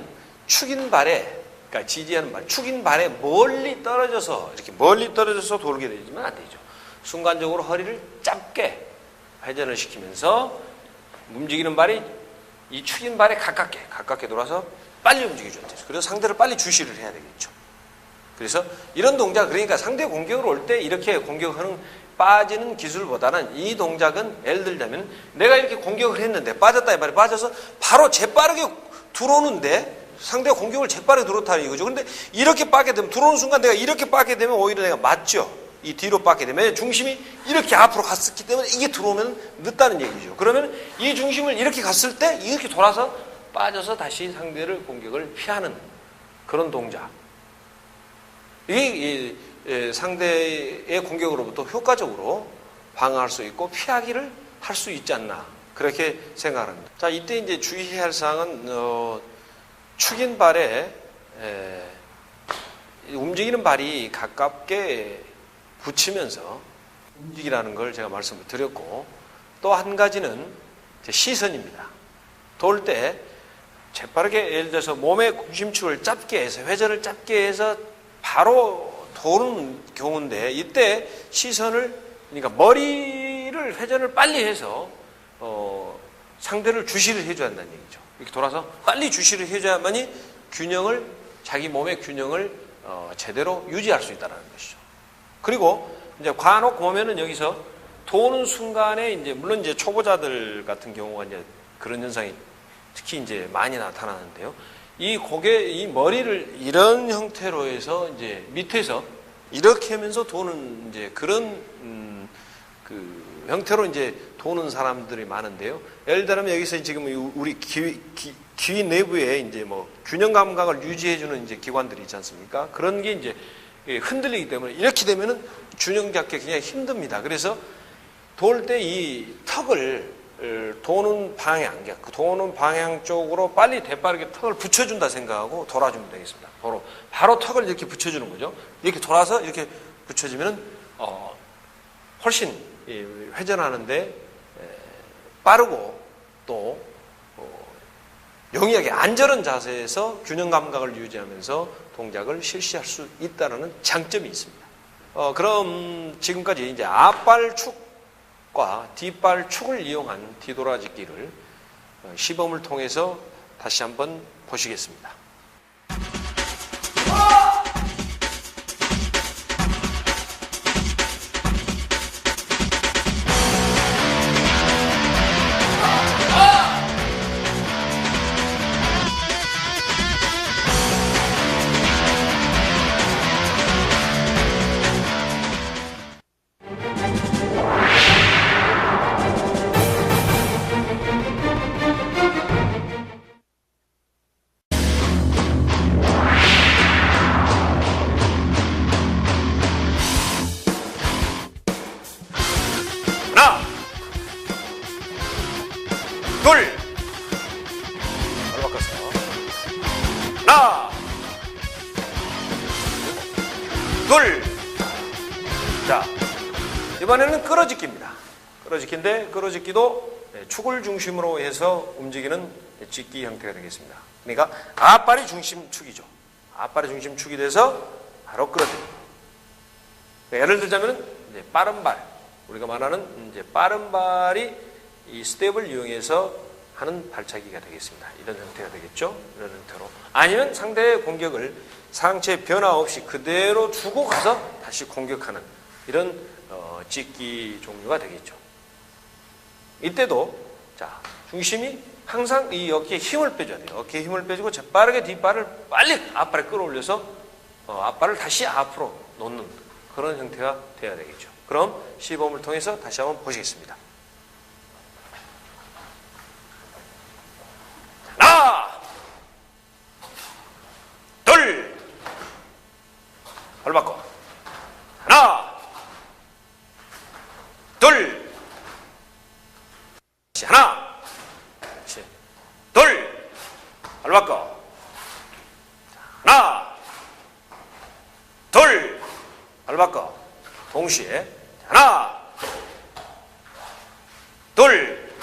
축인 발에, 그러니까 지지하는 발, 축인 발에 멀리 떨어져서 이렇게 멀리 떨어져서 돌게 되지만 안 되죠. 순간적으로 허리를 짧게 회전을 시키면서 움직이는 발이 이 축인 발에 가깝게 돌아서 빨리 움직여줘야 되죠. 그래서 상대를 빨리 주시를 해야 되겠죠. 그래서 이런 동작, 그러니까 상대 공격을 올 때 이렇게 공격하는 빠지는 기술보다는 이 동작은 예를 들자면 내가 이렇게 공격을 했는데 빠졌다 이 말이 빠져서 바로 재빠르게 들어오는데 상대가 공격을 재빠르게 들어왔다는 이거죠. 그런데 이렇게 빠게 되면 들어오는 순간 내가 이렇게 빠게 되면 오히려 내가 맞죠. 이 뒤로 빠게 되면 중심이 이렇게 앞으로 갔었기 때문에 이게 들어오면 늦다는 얘기죠. 그러면 이 중심을 이렇게 갔을 때 이렇게 돌아서 빠져서 다시 상대를 공격을 피하는 그런 동작. 이게 상대의 공격으로부터 효과적으로 방어할 수 있고 피하기를 할 수 있지 않나, 그렇게 생각합니다. 자, 이때 이제 주의해야 할 사항은 축인 발에 움직이는 발이 가깝게 붙이면서 움직이라는 걸 제가 말씀을 드렸고, 또 한 가지는 시선입니다. 돌 때 재빠르게 예를 들어서 몸의 중심축을 짧게 해서 회전을 짧게 해서 바로 도는 경우인데, 이때 시선을, 그러니까 머리를 회전을 빨리 해서 상대를 주시를 해줘야 한다는 얘기죠. 이렇게 돌아서 빨리 주시를 해줘야만이 균형을, 자기 몸의 균형을 제대로 유지할 수 있다는 것이죠. 그리고 이제 간혹 보면은 여기서 도는 순간에 이제 물론 이제 초보자들 같은 경우가 이제 그런 현상이 특히 이제 많이 나타나는데요. 이 고개, 이 머리를 이런 형태로 해서 이제 밑에서 이렇게 하면서 도는 이제 그런 그 형태로 이제 도는 사람들이 많은데요. 예를 들면 여기서 지금 우리 귀 내부에 이제 뭐 균형 감각을 유지해주는 이제 기관들이 있지 않습니까? 그런 게 이제 흔들리기 때문에 이렇게 되면은 균형 잡기 굉장히 힘듭니다. 그래서 돌 때 이 턱을 도는 방향 쪽으로 빨리 대빠르게 턱을 붙여준다 생각하고 돌아주면 되겠습니다. 바로 턱을 이렇게 붙여주는 거죠. 이렇게 돌아서 이렇게 붙여주면은 훨씬 회전하는데 빠르고 또 용이하게 안전한 자세에서 균형 감각을 유지하면서 동작을 실시할 수 있다는 장점이 있습니다. 그럼 지금까지 이제 앞발 축과 뒷발 축을 이용한 뒤돌아짓기를 시범을 통해서 다시 한번 보시겠습니다. 둘, 바로 바꿔서 하나, 둘. 자, 이번에는 끌어짓기입니다. 끌어짓기인데 끌어짓기도 축을 중심으로 해서 움직이는 짓기 형태가 되겠습니다. 그러니까 앞발이 중심축이죠. 앞발이 중심축이 돼서 바로 끌어들입니다. 그러니까 예를 들자면 이제 빠른 발, 우리가 말하는 이제 빠른 발이 이 스텝을 이용해서 하는 발차기가 되겠습니다. 이런 형태가 되겠죠. 이런 형태로. 아니면 상대의 공격을 상체 변화 없이 그대로 주고 가서 다시 공격하는 이런 찍기 종류가 되겠죠. 이때도 자 중심이 항상 이 어깨에 힘을 빼줘야 돼요. 어깨에 힘을 빼주고 재빠르게 뒷발을 빨리 앞발에 끌어올려서 앞발을 다시 앞으로 놓는 그런 형태가 돼야 되겠죠. 그럼 시범을 통해서 다시 한번 보시겠습니다. 하나, 둘, 발 바꿔. 하나, 둘, 다시 하나, 그렇지. 둘, 발 바꿔. 하나, 둘, 발 바꿔. 동시에 하나, 둘,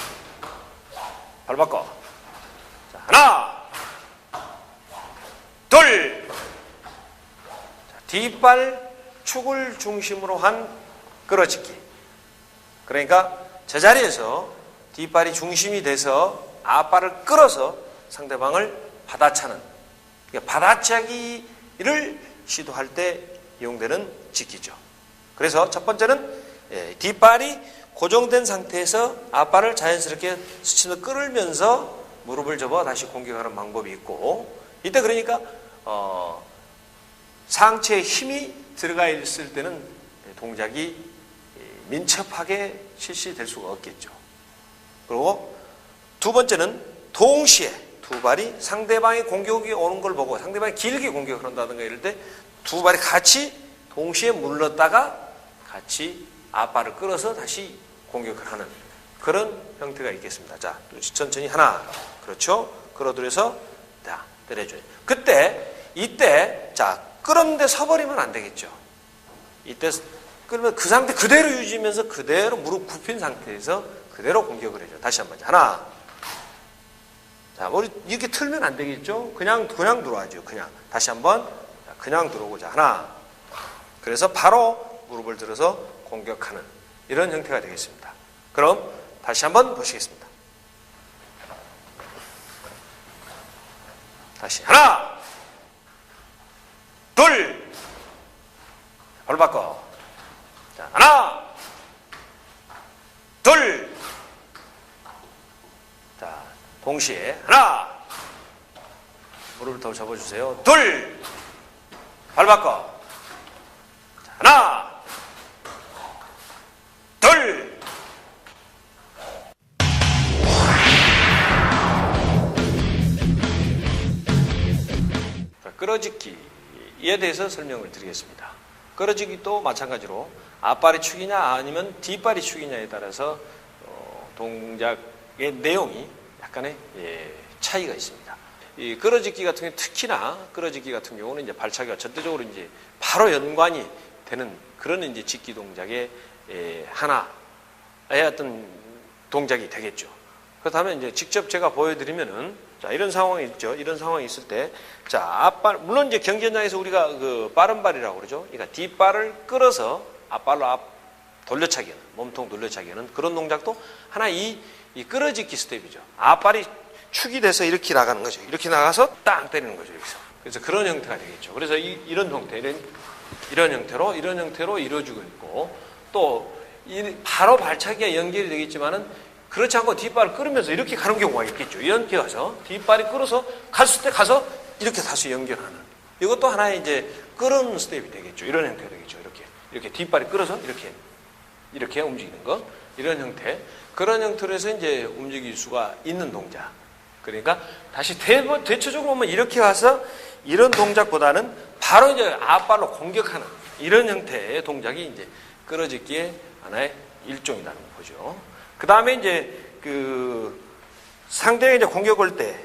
발 바꿔. 자, 하나, 둘. 자, 뒷발 축을 중심으로 한 끌어짓기. 그러니까 제자리에서 뒷발이 중심이 돼서 앞발을 끌어서 상대방을 받아차는, 그러니까 받아차기를 시도할 때 이용되는 짓기죠. 그래서 첫 번째는 뒷발이 고정된 상태에서 앞발을 자연스럽게 스치며 끌면서 무릎을 접어 다시 공격하는 방법이 있고, 이때 그러니까 상체에 힘이 들어가 있을 때는 동작이 민첩하게 실시될 수가 없겠죠. 그리고 두 번째는 동시에 두 발이 상대방의 공격이 오는 걸 보고 상대방이 길게 공격을 한다든가 이럴 때 두 발이 같이 동시에 물렀다가 같이 앞발을 끌어서 다시 공격을 하는 그런 형태가 있겠습니다. 자, 천천히 하나, 그렇죠? 끌어들여서 자, 때려줘요. 이때 자, 끌었는데 서버리면 안 되겠죠. 이때 끌면 그 상태 그대로 유지하면서 그대로 무릎 굽힌 상태에서 그대로 공격을 해줘. 다시 한번 하나. 자, 머리 이렇게 틀면 안 되겠죠? 그냥 들어와죠. 그냥 다시 한번 그냥 들어오고자 하나. 그래서 바로 무릎을 들어서 공격하는 이런 형태가 되겠습니다. 그럼 다시 한번 보시겠습니다. 다시 하나, 둘, 발 바꿔. 자, 하나, 둘. 자, 동시에 하나, 무릎을 더 접어주세요. 둘, 발 바꿔. 자, 하나, 둘. 자, 끌어짓기에 대해서 설명을 드리겠습니다. 끌어짓기도 마찬가지로 앞발이 축이냐 아니면 뒷발이 축이냐에 따라서 동작의 내용이 약간의 차이가 있습니다. 이 끌어짓기 같은 경우 특히나 끌어짓기 같은 경우는 이제 발차기가 절대적으로 이제 바로 연관이 되는 그런 이제 짓기 동작의 하나의 어떤 동작이 되겠죠. 그렇다면 이제 직접 제가 보여드리면은 자, 이런 상황이 있죠. 이런 상황이 있을 때 자, 앞발 물론 이제 경기장에서 우리가 그 빠른 발이라고 그러죠. 그러니까 뒷발을 끌어서 앞발로 앞 돌려차기는 몸통 돌려차기는 그런 동작도 하나 이 끌어짓기 스텝이죠. 앞발이 축이 돼서 이렇게 나가는 거죠. 이렇게 나가서 땅 때리는 거죠. 여기서. 그래서 그런 형태가 되겠죠. 그래서 이런 형태, 이런 형태로 이루어지고 있고 또 바로 발차기가 연결이 되겠지만은 그렇지 않고 뒷발을 끌으면서 이렇게 가는 경우가 있겠죠. 이렇게 가서 뒷발이 끌어서 갔을 때 가서 이렇게 다시 연결하는 이것도 하나의 이제 끌은 스텝이 되겠죠. 이런 형태가 되겠죠. 이렇게 뒷발이 끌어서 이렇게 움직이는 거 이런 형태 그런 형태로 해서 이제 움직일 수가 있는 동작. 그러니까 다시 대체적으로 보면 이렇게 와서 이런 동작보다는 바로 이제 앞발로 공격하는 이런 형태의 동작이 이제 끌어짓기의 하나의 일종이라는 거죠. 그 다음에 이제 상대가 이제 공격 올 때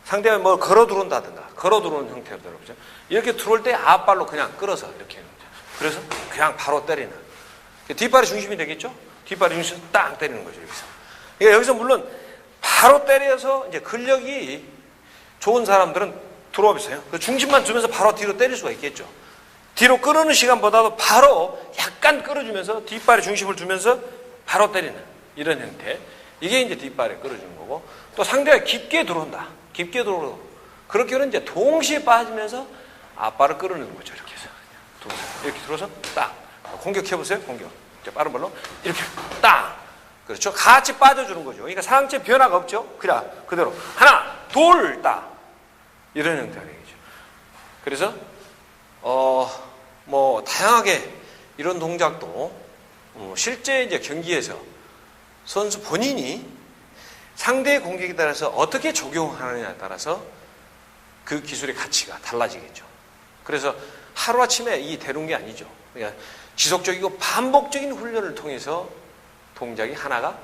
상대가 뭐 걸어 들어온다든가 걸어 들어오는 형태로 들어오죠. 이렇게 들어올 때 앞발로 그냥 끌어서 이렇게 하는 거죠. 그래서 그냥 바로 때리는. 뒷발이 중심이 되겠죠? 뒷발이 중심에서 땅 때리는 거죠, 여기서. 그러니까 여기서 물론 바로 때려서 이제 근력이 좋은 사람들은 들어와 보세요. 그 중심만 주면서 바로 뒤로 때릴 수가 있겠죠. 뒤로 끌어는 시간보다도 바로 약간 끌어주면서 뒷발에 중심을 주면서 바로 때리는 이런 형태. 이게 이제 뒷발에 끌어주는 거고, 또 상대가 깊게 들어온다. 깊게 들어오고, 그렇게 하면 이제 동시에 빠지면서 앞발을 끌어내는 거죠. 이렇게 해서. 이렇게 들어서 딱. 공격해보세요. 공격. 빠른 발로. 이렇게 딱. 그렇죠. 같이 빠져주는 거죠. 그러니까 상체 변화가 없죠. 그냥 그대로. 하나, 둘, 딱. 이런 형태가 되겠죠. 그래서, 다양하게 이런 동작도 실제 이제 경기에서 선수 본인이 상대의 공격에 따라서 어떻게 적용하느냐에 따라서 그 기술의 가치가 달라지겠죠. 그래서 하루아침에 이 되는 게 아니죠. 그러니까 지속적이고 반복적인 훈련을 통해서 동작이 하나가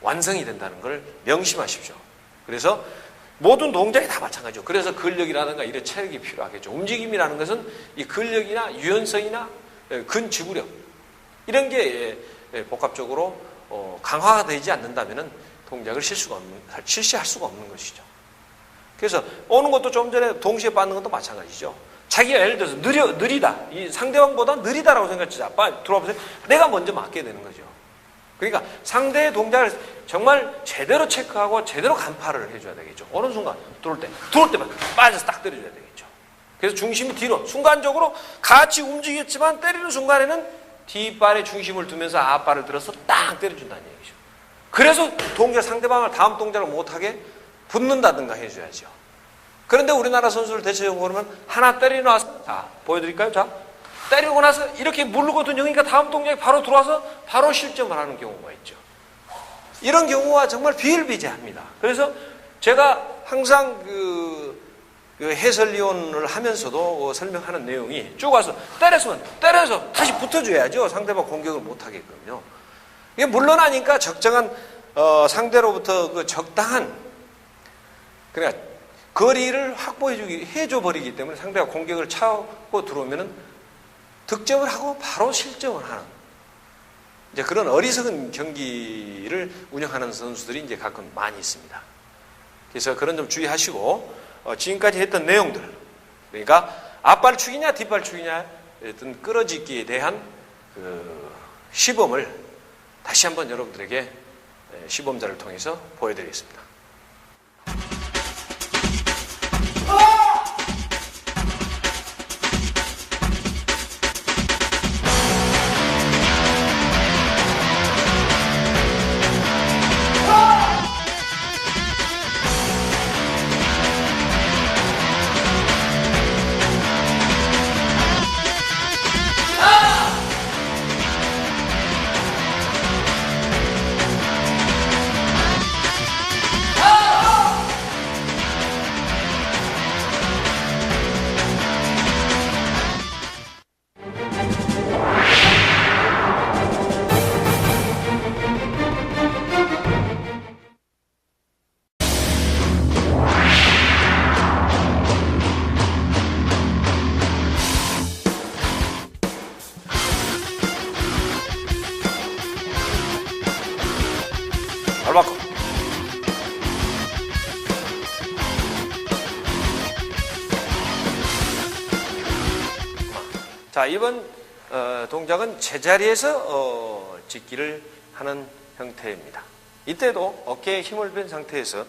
완성이 된다는 걸 명심하십시오. 그래서 모든 동작이 다 마찬가지죠. 그래서 근력이라든가 이런 체력이 필요하겠죠. 움직임이라는 것은 이 근력이나 유연성이나 근지구력 이런 게 복합적으로 강화가 되지 않는다면 동작을 실시할 수가 없는 것이죠. 그래서 오는 것도 좀 전에 동시에 받는 것도 마찬가지죠. 자기가 예를 들어서 느리다. 이 상대방보다 느리다라고 생각하자. 빨리 들어와 보세요. 내가 먼저 맞게 되는 거죠. 그러니까 상대의 동작을 정말 제대로 체크하고 제대로 간파를 해줘야 되겠죠. 어느 순간 들어올 때만 빠져서 딱 때려줘야 되겠죠. 그래서 중심이 뒤로 순간적으로 같이 움직였지만 때리는 순간에는 뒷발에 중심을 두면서 앞발을 들어서 딱 때려준다는 얘기죠. 그래서 상대방을 다음 동작을 못하게 붙는다든가 해줘야죠. 그런데 우리나라 선수를 대체적으로 보면 하나 때리고 나서, 자, 보여드릴까요? 자, 때리고 나서 이렇게 물거든요. 그러니까 다음 동작이 바로 들어와서 바로 실점을 하는 경우가 있죠. 이런 경우가 정말 비일비재합니다. 그래서 제가 항상 그 해설위원을 하면서도 설명하는 내용이 쭉 와서 때려서 다시 붙어줘야죠. 상대방 공격을 못하게끔요. 이게 물러나니까 적정한 상대로부터 그 적당한 그러니까 거리를 해줘버리기 때문에 상대가 공격을 차고 들어오면은 득점을 하고 바로 실점을 하는 이제 그런 어리석은 경기를 운영하는 선수들이 이제 가끔 많이 있습니다. 그래서 그런 점 주의하시고 지금까지 했던 내용들 그러니까 앞발 축이냐 뒷발 축이냐 어떤 끌어짓기에 대한 그 시범을 다시 한번 여러분들에게 시범자를 통해서 보여드리겠습니다. 발바꿈. 자, 이번 동작은 제자리에서 짚기를 하는 형태입니다. 이때도 어깨에 힘을 뺀 상태에서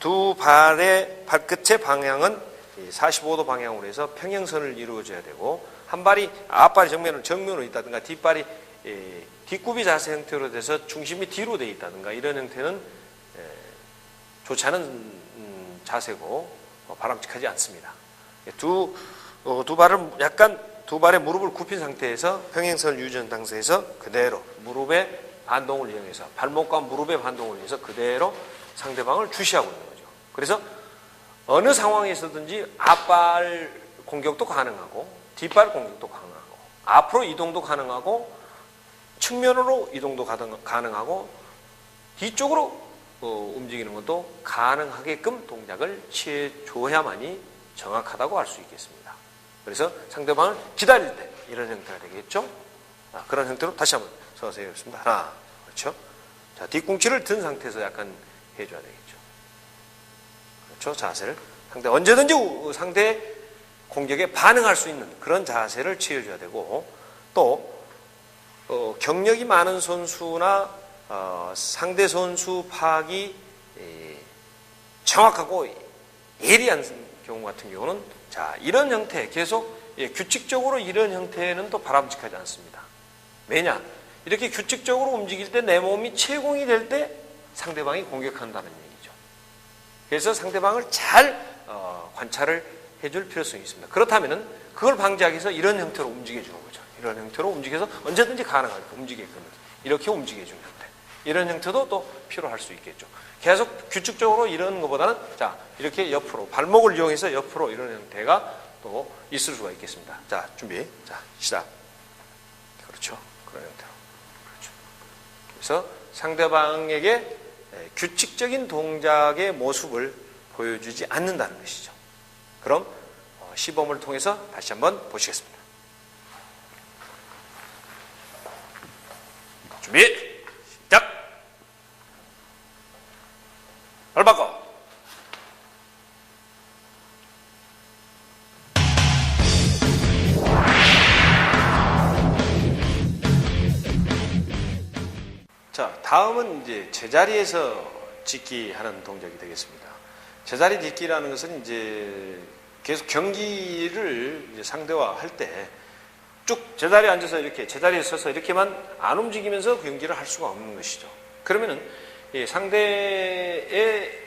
두 발의 발끝의 방향은 45도 방향으로 해서 평행선을 이루어줘야 되고 한 발이 앞발이 정면으로 있다든가 뒷발이 뒷굽이 자세 형태로 돼서 중심이 뒤로 되어 있다든가 이런 형태는 좋지 않은 자세고 바람직하지 않습니다. 두 발의 무릎을 굽힌 상태에서 평행선을 유지한 상태에서 그대로 무릎의 반동을 이용해서 발목과 무릎의 반동을 이용해서 그대로 상대방을 주시하고 있는 거죠. 그래서 어느 상황에서든지 앞발 공격도 가능하고 뒷발 공격도 가능하고 앞으로 이동도 가능하고 측면으로 이동도 가능하고 뒤쪽으로 움직이는 것도 가능하게끔 동작을 취해줘야만이 정확하다고 할 수 있겠습니다. 그래서 상대방을 기다릴 때 이런 형태가 되겠죠. 그런 형태로 다시 한번 서서 해보겠습니다. 하나, 그렇죠. 자, 뒤꿈치를 든 상태에서 약간 해줘야 되겠죠. 그렇죠? 자세를 상대 언제든지 상대 공격에 반응할 수 있는 그런 자세를 취해줘야 되고 또 경력이 많은 선수나 상대 선수 파악이 정확하고 예리한 경우 같은 경우는 자 이런 형태 계속 규칙적으로 이런 형태는 또 바람직하지 않습니다. 왜냐? 이렇게 규칙적으로 움직일 때 내 몸이 채공이 될 때 상대방이 공격한다는 얘기죠. 그래서 상대방을 잘 관찰을 해줄 필요성이 있습니다. 그렇다면은 그걸 방지하기 위해서 이런 형태로 움직여주는 거죠. 이런 형태로 움직여서 언제든지 가능하게 움직이게끔 이렇게 움직여주는 형태. 이런 형태도 또 필요할 수 있겠죠. 계속 규칙적으로 이런 것보다는 자 이렇게 옆으로 발목을 이용해서 옆으로 이런 형태가 또 있을 수가 있겠습니다. 자 준비. 자 시작. 그렇죠. 그런 형태로. 그렇죠. 그래서 상대방에게 규칙적인 동작의 모습을 보여주지 않는다는 것이죠. 그럼 시범을 통해서 다시 한번 보시겠습니다. 준비 시작. 발 바꿔. 자, 다음은 이제 제자리에서 딛기 하는 동작이 되겠습니다. 제자리 딛기라는 것은 이제 계속 경기를 이제 상대와 할 때 쭉 제자리에 앉아서 이렇게 제자리에 서서 이렇게만 안 움직이면서 경기를 할 수가 없는 것이죠. 그러면은 상대에게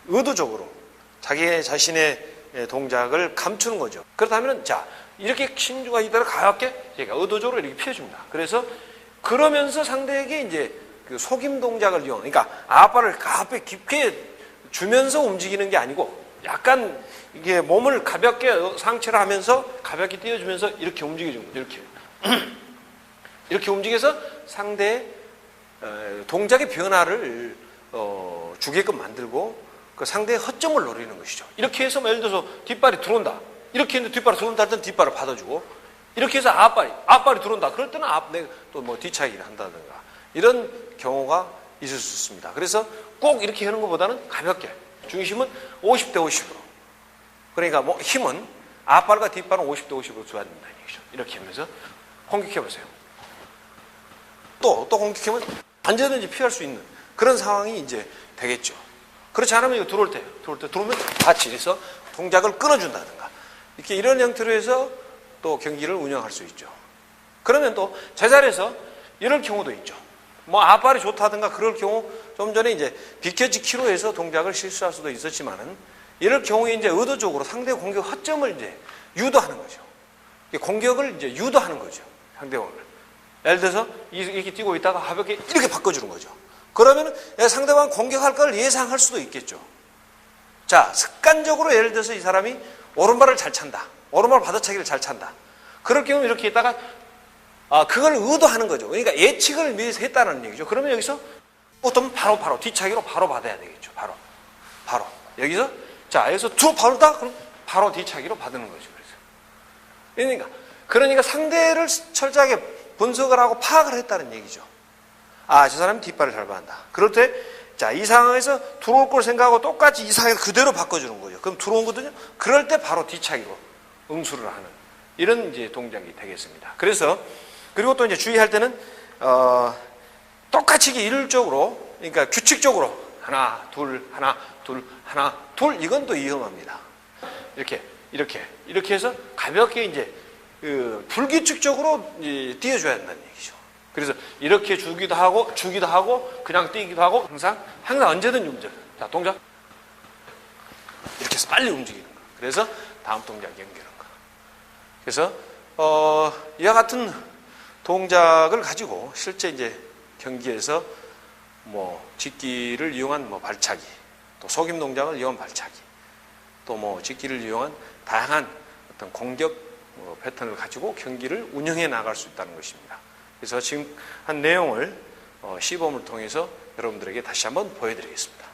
의도적으로 자기 자신의 동작을 감추는 거죠. 그렇다면 자 이렇게 신주가 있다가 가볍게 얘가 의도적으로 이렇게 피해줍니다. 그래서 그러면서 상대에게 이제 그 속임 동작을 이용, 그러니까 앞발을 가볍게 깊게 주면서 움직이는 게 아니고 약간 이게 몸을 가볍게 상체를 하면서 가볍게 띄워주면서 이렇게 움직여주는 거죠. 이렇게 이렇게 움직여서 상대의 동작의 변화를 주게끔 만들고 그 상대의 허점을 노리는 것이죠. 이렇게 해서 예를 들어서 뒷발이 들어온다. 이렇게 했는데 뒷발이 들어온다 할 때는 뒷발을 받아주고 이렇게 해서 앞발이 들어온다. 그럴 때는 또 뭐 뒤차기를 한다든가 이런 경우가 있을 수 있습니다. 그래서 꼭 이렇게 하는 것보다는 가볍게 중심은 50대 50으로 그러니까 뭐 힘은 앞발과 뒷발은 50대 50으로 줘야 된다는 얘기죠. 이렇게 하면서 공격해 보세요. 또 공격하면 언제든지 피할 수 있는 그런 상황이 이제 되겠죠. 그렇지 않으면 이거 들어오면 같이 해서 동작을 끊어준다든가 이렇게 이런 형태로 해서 또 경기를 운영할 수 있죠. 그러면 또 제자리에서 이럴 경우도 있죠. 뭐 앞발이 좋다든가 그럴 경우 좀 전에 이제 비켜지키로 해서 동작을 실수할 수도 있었지만은 이럴 경우에 이제 의도적으로 상대 공격 허점을 이제 유도하는 거죠. 공격을 이제 유도하는 거죠. 상대방을. 예를 들어서 이렇게 뛰고 있다가 가볍게 이렇게 바꿔주는 거죠. 그러면 상대방 공격할 걸 예상할 수도 있겠죠. 자, 습관적으로 예를 들어서 이 사람이 오른발을 잘 찬다. 오른발 받아차기를 잘 찬다. 그럴 경우 이렇게 있다가 그걸 의도하는 거죠. 그러니까 예측을 미리서 했다는 얘기죠. 그러면 여기서 보통 바로 뒤차기로 바로 받아야 되겠죠. 바로 여기서 자 여기서 두 바로다 그럼 바로 뒤차기로 받는 거죠. 그러니까 상대를 철저하게 분석을 하고 파악을 했다는 얘기죠. 저 사람이 뒷발을 잘 받는다. 그럴 때 자 이 상황에서 들어올 걸 생각하고 똑같이 이 상황에서 그대로 바꿔주는 거죠. 그럼 들어온 거든요. 그럴 때 바로 뒤차기로 응수를 하는 이런 이제 동작이 되겠습니다. 그리고 또 이제 주의할 때는 똑같이 일률적으로 그러니까 규칙적으로 하나 둘 이건 또 위험합니다. 이렇게 해서 가볍게 이제 불규칙적으로 뛰어줘야 한다는 얘기죠. 그래서 이렇게 주기도 하고 그냥 뛰기도 하고 항상 언제든지 움직여. 자 동작 이렇게 해서 빨리 움직이는 거. 그래서 다음 동작 연결하는 거. 그래서 이와 같은 동작을 가지고 실제 이제 경기에서 뭐 짓기를 이용한 뭐 발차기, 또 속임 동작을 이용한 발차기, 또 뭐 짓기를 이용한 다양한 어떤 공격 패턴을 가지고 경기를 운영해 나갈 수 있다는 것입니다. 그래서 지금 한 내용을 시범을 통해서 여러분들에게 다시 한번 보여드리겠습니다.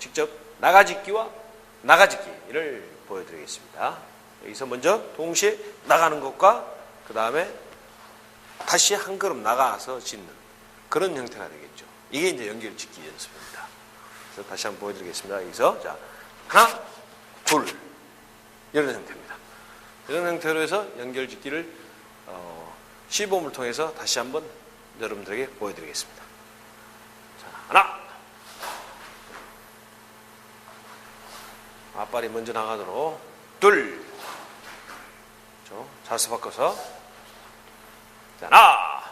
직접 나가짓기와 나가짓기를 보여드리겠습니다. 여기서 먼저 동시에 나가는 것과 그 다음에 다시 한 걸음 나가서 짓는 그런 형태가 되겠죠. 이게 이제 연결짓기 연습입니다. 그래서 다시 한번 보여드리겠습니다. 여기서 자 하나, 둘 이런 형태입니다. 이런 형태로 해서 연결짓기를 시범을 통해서 다시 한번 여러분들에게 보여드리겠습니다. 자, 하나, 앞발이 먼저 나가도록 둘, 자세 바꿔서 자, 하나,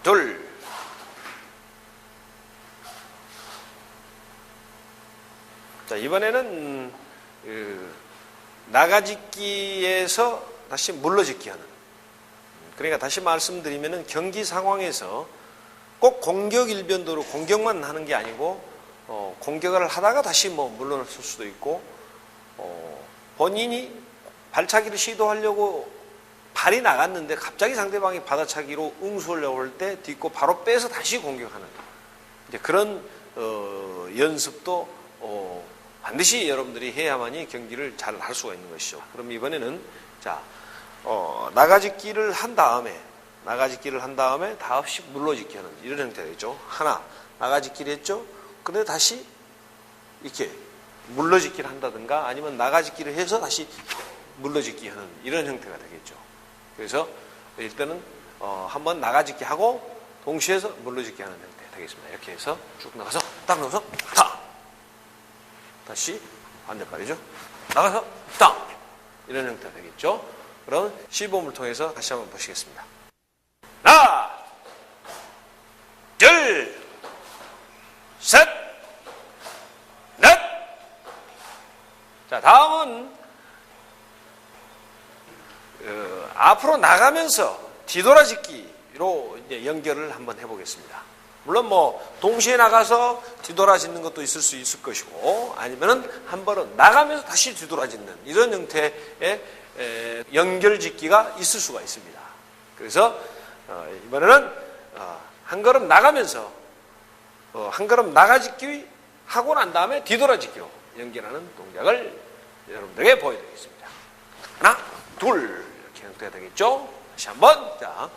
둘, 자, 이번에는 나가짓기에서 다시 물러짓기 하는, 그러니까 다시 말씀드리면은 경기 상황에서 꼭 공격 일변도로 공격만 하는 게 아니고 공격을 하다가 다시 물러설 수도 있고 본인이 발차기를 시도하려고 발이 나갔는데 갑자기 상대방이 받아차기로 응수하려고 할 때 딛고 바로 빼서 다시 공격하는 이제 그런 연습도 반드시 여러분들이 해야만이 경기를 잘 할 수가 있는 것이죠. 그럼 이번에는 자 나가짓기를 한 다음에 다 없이 물러짓기 하는 이런 형태가 되죠. 하나 나가짓기를 했죠. 그런데 다시 이렇게 물러짓기를 한다든가 아니면 나가짓기를 해서 다시 물러짓기 하는 이런 형태가 되겠죠. 그래서 일단은 한번 나가짓기 하고 동시에서 물러짓기 하는 형태 되겠습니다. 이렇게 해서 쭉 나가서 딱 나가서 탁 다시 반대발이죠. 나가서 딱 이런 형태가 되겠죠. 그럼 시범을 통해서 다시 한번 보시겠습니다. 하나, 둘, 셋, 넷. 자, 다음은 앞으로 나가면서 뒤돌아짓기로 이제 연결을 한번 해보겠습니다. 물론 동시에 나가서 뒤돌아짓는 것도 있을 수 있을 것이고 아니면은 한 번은 나가면서 다시 뒤돌아짓는 이런 형태의 연결짓기가 있을 수가 있습니다. 그래서 이번에는 한 걸음 나가면서 한 걸음 나가짓기 하고 난 다음에 뒤돌아짓기로 연결하는 동작을 여러분들에게 보여드리겠습니다. 하나, 둘 이렇게 형태가 되겠죠. 다시 한번 자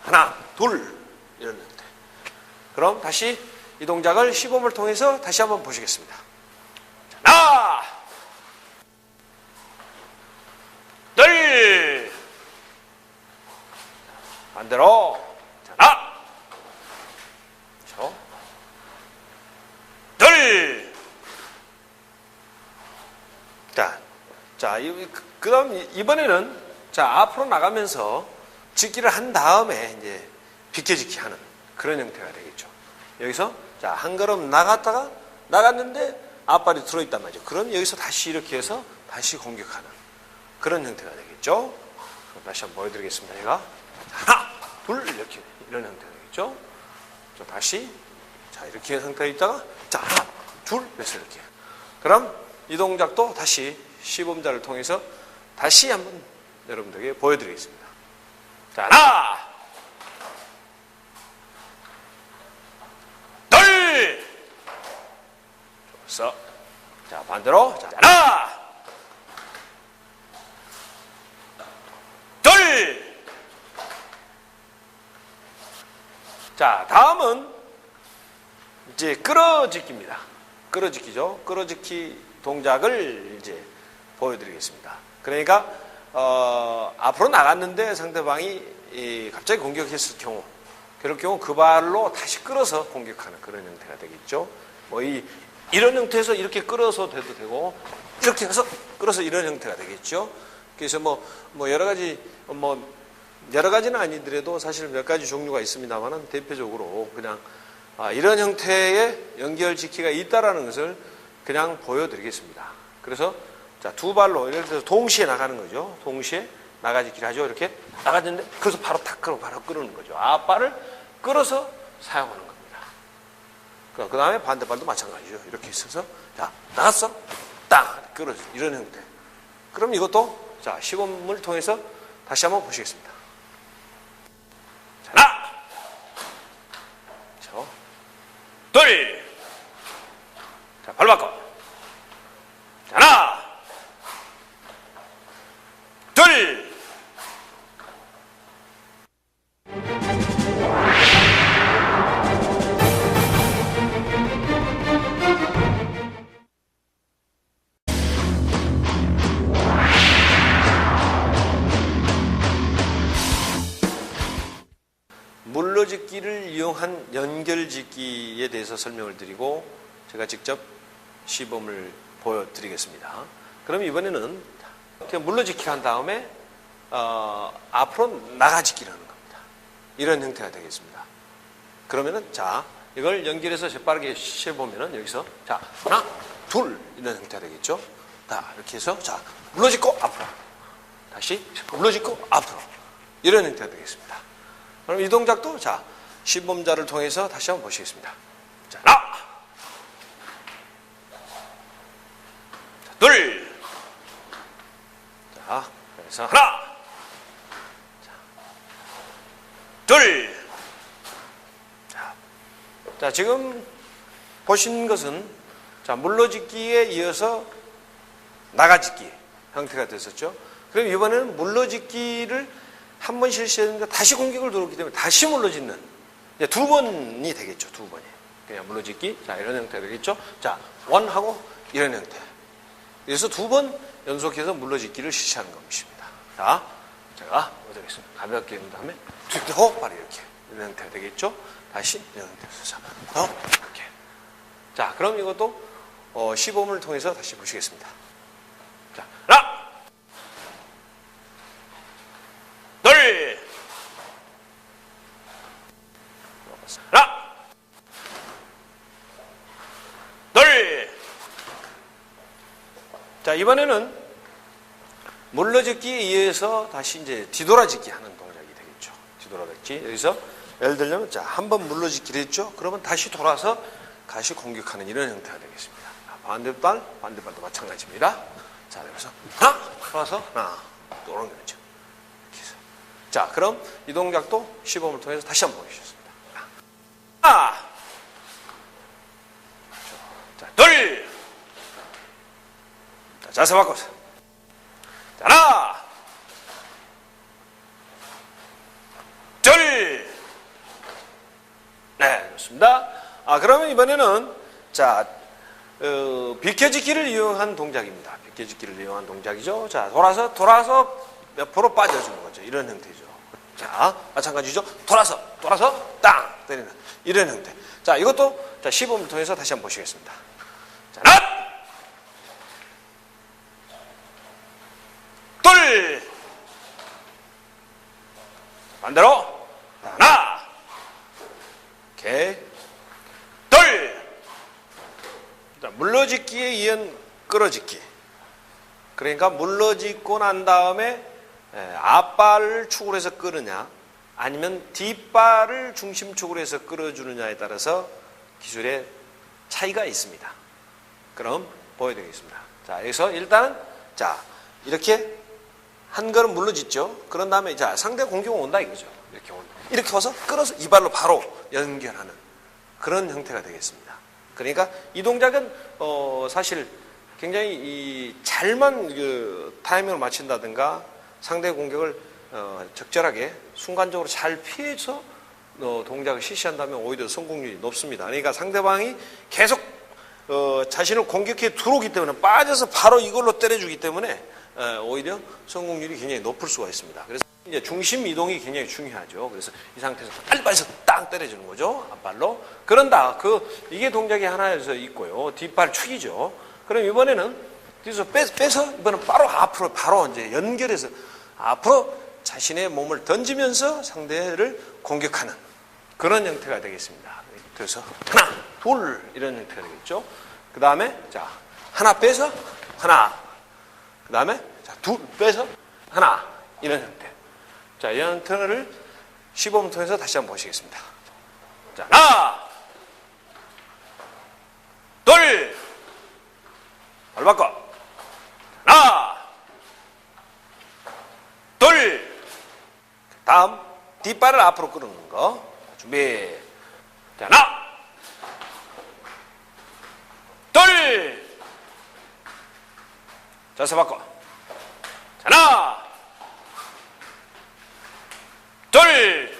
하나, 둘 이런 형태. 그럼 다시 이 동작을 시범을 통해서 다시 한번 보시겠습니다. 하나, 둘, 반대로 하나, 둘. 그 다음 이번에는 앞으로 나가면서 짓기를 한 다음에 이제 비켜짓기 하는 그런 형태가 되겠죠. 여기서 한 걸음 나갔는데 앞발이 들어있단 말이죠. 그럼 여기서 다시 이렇게 해서 다시 공격하는 그런 형태가 되겠죠. 그럼 다시 한번 보여드리겠습니다. 제가 하나, 둘 이렇게 이런 형태가 되겠죠. 다시 이렇게 상태가 있다가 하나, 둘 해서 이렇게. 그럼 이 동작도 다시 시범자를 통해서 다시 한번 여러분들에게 보여드리겠습니다. 자, 하나, 둘, 좋았어. 자, 반대로. 자, 하나, 둘. 자, 다음은 이제 끌어짓기입니다. 끌어짓기죠. 끌어짓기 동작을 이제 보여드리겠습니다. 그러니까 앞으로 나갔는데 상대방이 갑자기 공격했을 경우, 그럴 경우 그 발로 다시 끌어서 공격하는 그런 형태가 되겠죠. 이런 형태에서 이렇게 끌어서 돼도 되고, 이렇게 해서 끌어서 이런 형태가 되겠죠. 그래서 여러 가지는 아니더라도 사실 몇 가지 종류가 있습니다만은 대표적으로 그냥 이런 형태의 연결짓기가 있다라는 것을 그냥 보여드리겠습니다. 그래서 두 발로 이렇게 해서 동시에 나가는 거죠. 동시에 나가짓기를 하죠. 이렇게 나가는데 그래서 바로 바로 끌는 거죠. 앞발을 끌어서 사용하는 겁니다. 그 다음에 반대발도 마찬가지죠. 이렇게 있어서 나갔어, 딱 끌어 이런 형태. 그럼 이것도 시범을 통해서 다시 한번 보시겠습니다. 하나, 자, 발 바꿔. 자, 하나, 둘. 물러짓기를 이용한 연결짓기에 대해서 설명을 드리고 제가 직접 시범을 보여드리겠습니다. 그럼 이번에는 물러짓기 한 다음에 앞으로 나가짓기를 하는 겁니다. 이런 형태가 되겠습니다. 그러면은 자 이걸 연결해서 재빠르게 시해보면은 여기서 자 하나 둘 이런 형태가 되겠죠. 자 이렇게 해서 자 물러짓고 앞으로 다시 물러짓고 앞으로 이런 형태가 되겠습니다. 그럼 이 동작도 자 시범자를 통해서 다시 한번 보시겠습니다. 자 하나 자, 둘 자 그래서 하나 자, 둘 자 지금 보신 것은 자 물러짓기에 이어서 나가짓기 형태가 됐었죠. 그럼 이번에는 물러짓기를 한 번 실시했는데 다시 공격을 들어오기 때문에 다시 물러짓는 이제 두 번이 되겠죠. 두 번이 그냥 물러짓기 자 이런 형태가 되겠죠. 자 원하고 이런 형태 그래서 두 번 연속해서 물러짓기를 실시하는 것입니다. 자 제가 어떻겠습니까? 가볍게 한 다음에 툭 바로 이렇게 이런 형태가 되겠죠. 다시 이런 형태에서 이렇게 자 그럼 이것도 시범을 통해서 다시 보시겠습니다. 자 하나 둘 하나 둘 자 이번에는 물러짓기에 의해서 다시 이제 뒤돌아짓기 하는 동작이 되겠죠. 뒤돌아짓기 여기서 예를 들면 자 한 번 물러짓기를 했죠. 그러면 다시 돌아서 다시 공격하는 이런 형태가 되겠습니다. 반대발도 마찬가지입니다. 자 그래서 하나 돌아서 하나 또 오는 거죠. 자, 그럼 이 동작도 시범을 통해서 다시 한번 보여주셨습니다. 하나, 자, 둘, 자, 자세 바꿔서, 자, 하나, 둘, 네, 좋습니다. 그러면 이번에는 자, 비켜짓기를 이용한 동작입니다. 비켜짓기를 이용한 동작이죠. 자, 돌아서 옆으로 빠져주는 거죠. 이런 형태죠. 자, 마찬가지죠. 돌아서 땅 때리는 이런 형태. 자, 이것도 자 시범을 통해서 다시 한번 보시겠습니다. 자, 하나, 둘, 반대로 하나, 오케이, 둘. 자, 물러짓기에 이은 끌어짓기. 그러니까 물러짓고 난 다음에 앞발을 축으로 해서 끌느냐 아니면 뒷발을 중심축으로 해서 끌어주느냐에 따라서 기술의 차이가 있습니다. 그럼 보여드리겠습니다. 자 여기서 일단은 자 이렇게 한 걸음 물러짓죠. 그런 다음에 자 상대 공격은 온다 이거죠. 이렇게 와서 끌어서 이 발로 바로 연결하는 그런 형태가 되겠습니다. 그러니까 이 동작은 사실 굉장히 잘만 타이밍을 맞춘다든가 상대 공격을 적절하게 순간적으로 잘 피해서 동작을 실시한다면 오히려 성공률이 높습니다. 그러니까 상대방이 계속 자신을 공격해 들어오기 때문에 빠져서 바로 이걸로 때려주기 때문에 오히려 성공률이 굉장히 높을 수가 있습니다. 그래서 이제 중심 이동이 굉장히 중요하죠. 그래서 이 상태에서 빨리빨리 땅 때려주는 거죠. 앞발로. 그런다. 이게 동작이 하나에서 있고요. 뒷발 축이죠. 그럼 이번에는 뒤에서 빼서 이번엔 앞으로 바로 이제 연결해서 앞으로 자신의 몸을 던지면서 상대를 공격하는 그런 형태가 되겠습니다. 그래서 하나, 둘 이런 형태가 되겠죠. 그 다음에 자 하나 빼서 하나, 그 다음에 자 둘 빼서 하나 이런 형태. 자 이 형태를 시범을 통해서 다시 한번 보시겠습니다. 자 하나, 둘, 발 바꿔. 하나, 둘. 다음 뒷발을 앞으로 끌는 거. 준비. 자, 하나, 둘. 자세 바꿔. 자, 하나, 둘.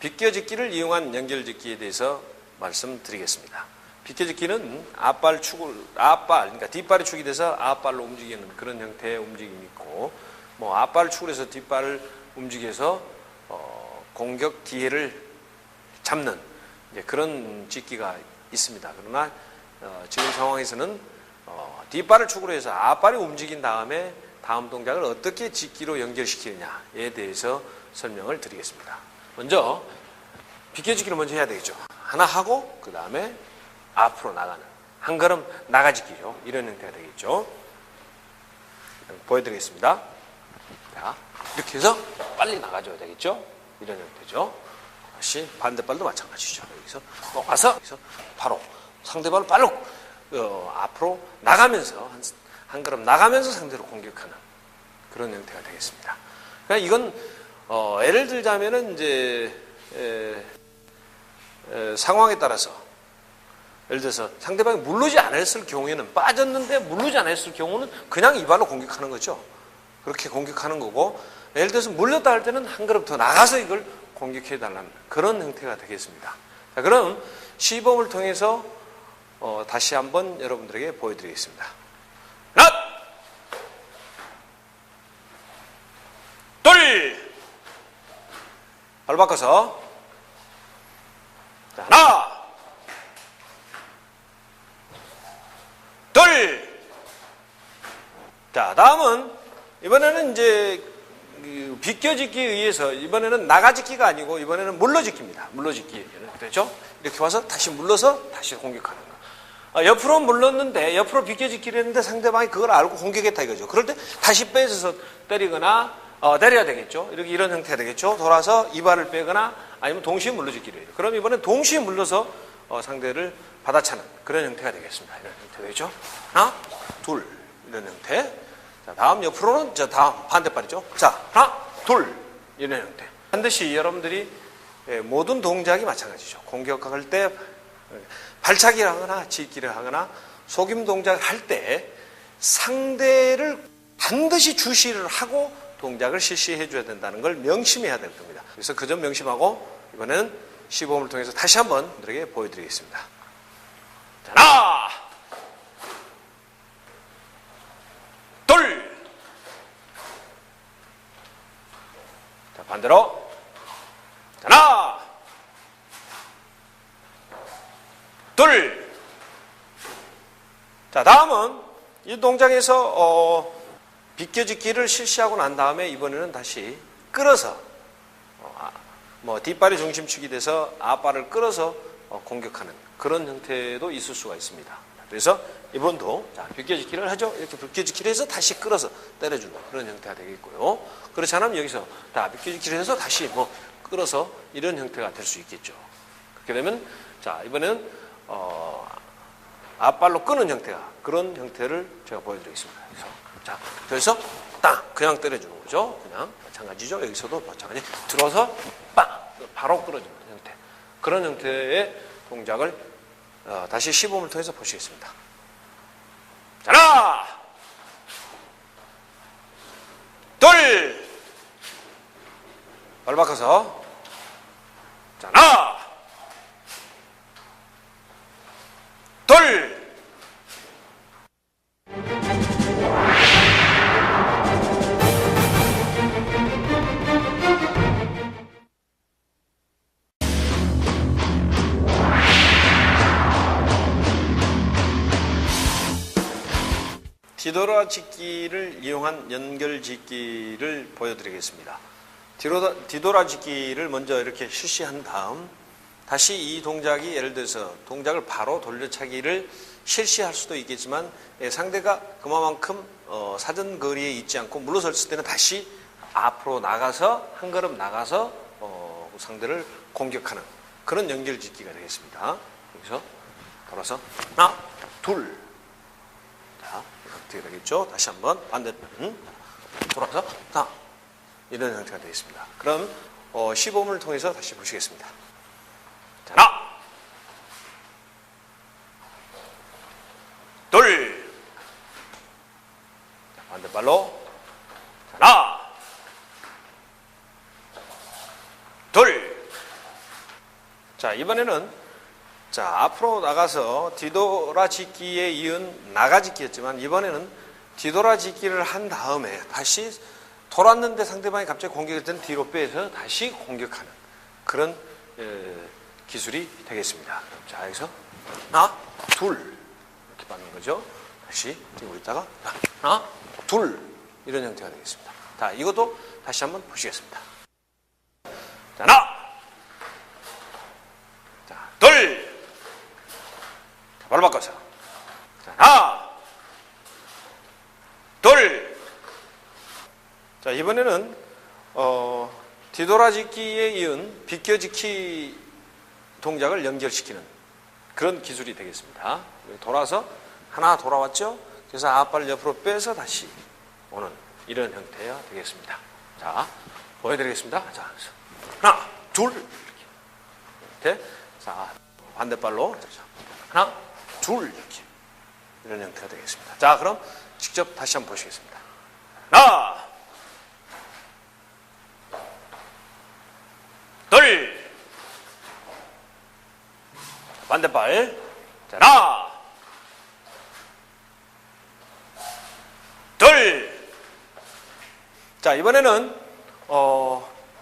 비껴짓기를 이용한 연결짓기에 대해서 말씀드리겠습니다. 비껴짓기는 그러니까 뒷발이 축이 돼서 앞발로 움직이는 그런 형태의 움직임이 있고, 뭐 앞발을 축을 해서 뒷발을 움직여서 공격 기회를 잡는 그런 짓기가 있습니다. 그러나 지금 상황에서는 뒷발을 축으로 해서 앞발이 움직인 다음에 다음 동작을 어떻게 짓기로 연결시키느냐에 대해서 설명을 드리겠습니다. 먼저 비껴짓기를 먼저 해야 되겠죠. 하나 하고 그 다음에 앞으로 나가는 한 걸음 나가짓기죠. 이런 형태가 되겠죠. 보여드리겠습니다. 자, 이렇게 해서 빨리 나가줘야 되겠죠. 이런 형태죠. 다시 반대발도 마찬가지죠. 여기서 와서 여기서 바로 상대발을 빨리 앞으로 나가면서 한 걸음 나가면서 상대로 공격하는 그런 형태가 되겠습니다. 그러니까 이건 예를 들자면은 이제 상황에 따라서 예를 들어서 상대방이 물르지 않았을 경우에는 빠졌는데 물르지 않았을 경우는 그냥 이 발로 공격하는 거죠. 그렇게 공격하는 거고 예를 들어서 물렸다 할 때는 한 걸음 더 나가서 이걸 공격해 달라는 그런 형태가 되겠습니다. 자, 그럼 시범을 통해서 다시 한번 여러분들에게 보여드리겠습니다. 하나, 둘, 발 바꿔서 자, 하나, 둘. 자, 다음은 이번에는 이제 비껴짓기에 의해서 이번에는 나가짓기가 아니고 이번에는 물러짓기입니다. 물러짓기 되죠? 이렇게 와서 다시 물러서 다시 공격하는 거. 옆으로 물렀는데 옆으로 비껴짓기를 했는데 상대방이 그걸 알고 공격했다 이거죠. 그럴 때 다시 빼서 때리거나 때려야 되겠죠. 이런 형태가 되겠죠. 돌아서 이 발을 빼거나 아니면 동시에 물러짓기를 해요. 그럼 이번엔 동시에 물러서 상대를 받아차는 그런 형태가 되겠습니다. 이런 형태 되겠죠. 하나, 둘 이런 형태. 자, 다음 옆으로는 다음 반대발이죠. 자, 하나, 둘 이런 형태. 반드시 여러분들이 모든 동작이 마찬가지죠. 공격할 때 발차기를 하거나 짓기를 하거나 속임 동작을 할 때 상대를 반드시 주시를 하고 동작을 실시해 줘야 된다는 걸 명심해야 될 겁니다. 그래서 그 점 명심하고 이번에는 시범을 통해서 다시 한번 여러분들에게 보여드리겠습니다. 자, 하나, 둘. 자, 반대로. 자, 하나, 둘. 자, 다음은 이 동작에서 비껴짓기를 실시하고 난 다음에 이번에는 다시 끌어서 뒷발이 중심축이 돼서 앞발을 끌어서 공격하는 그런 형태도 있을 수가 있습니다. 그래서 이번도 비껴짓기를 하죠. 이렇게 비껴짓기를 해서 다시 끌어서 때려주는 그런 형태가 되겠고요. 그렇지 않으면 여기서 비껴짓기를 해서 다시 끌어서 이런 형태가 될 수 있겠죠. 그렇게 되면 이번에는 앞발로 끄는 형태가 그런 형태를 제가 보여드리겠습니다. 그래서 딱 그냥 때려주는 거죠. 그냥 마찬가지죠. 여기서도 마찬가지 들어서 빵 바로 끌어주는 형태. 그런 형태의 동작을 다시 시범을 통해서 보시겠습니다. 자, 하나, 둘, 발 바꿔서 자, 하나, 둘. 뒤돌아짓기를 이용한 연결짓기를 보여드리겠습니다. 뒤돌아짓기를 먼저 이렇게 실시한 다음 다시 이 동작이 예를 들어서 동작을 바로 돌려차기를 실시할 수도 있겠지만 상대가 그만큼 사정거리에 있지 않고 물러섰을 때는 다시 앞으로 나가서 한 걸음 나가서 상대를 공격하는 그런 연결짓기가 되겠습니다. 여기서 돌아서 하나, 둘 자, 어떻게 되겠죠? 다시 한번 반대편 돌아서 다 이런 형태가 되겠습니다. 그럼 시범을 통해서 다시 보시겠습니다. 자, 하나, 둘, 자, 반대발로 하나, 둘. 자, 이번에는 자, 앞으로 나가서 뒤돌아짓기에 이은 나가짓기였지만 이번에는 뒤돌아짓기를 한 다음에 다시 돌았는데 상대방이 갑자기 공격할 때는 뒤로 빼서 다시 공격하는 그런 기술이 되겠습니다. 자, 여기서 하나, 둘 이렇게 받는 거죠. 다시 뛰고 있다가 하나, 둘 이런 형태가 되겠습니다. 자, 이것도 다시 한번 보시겠습니다. 자, 하나, 자, 둘, 자, 바로 바꿔서 자, 하나, 둘. 자, 이번에는 뒤돌아짓기에 이은 비껴짓기 동작을 연결시키는 그런 기술이 되겠습니다. 돌아서 하나 돌아왔죠? 그래서 앞발을 옆으로 빼서 다시 오는 이런 형태가 되겠습니다. 자, 보여드리겠습니다. 자, 하나, 둘 이렇게. 자, 반대발로 하나, 둘 이렇게 이런 형태가 되겠습니다. 자, 그럼 직접 다시 한번 보시겠습니다. 하나, 둘, 반대발. 자, 하나, 둘. 자, 이번에는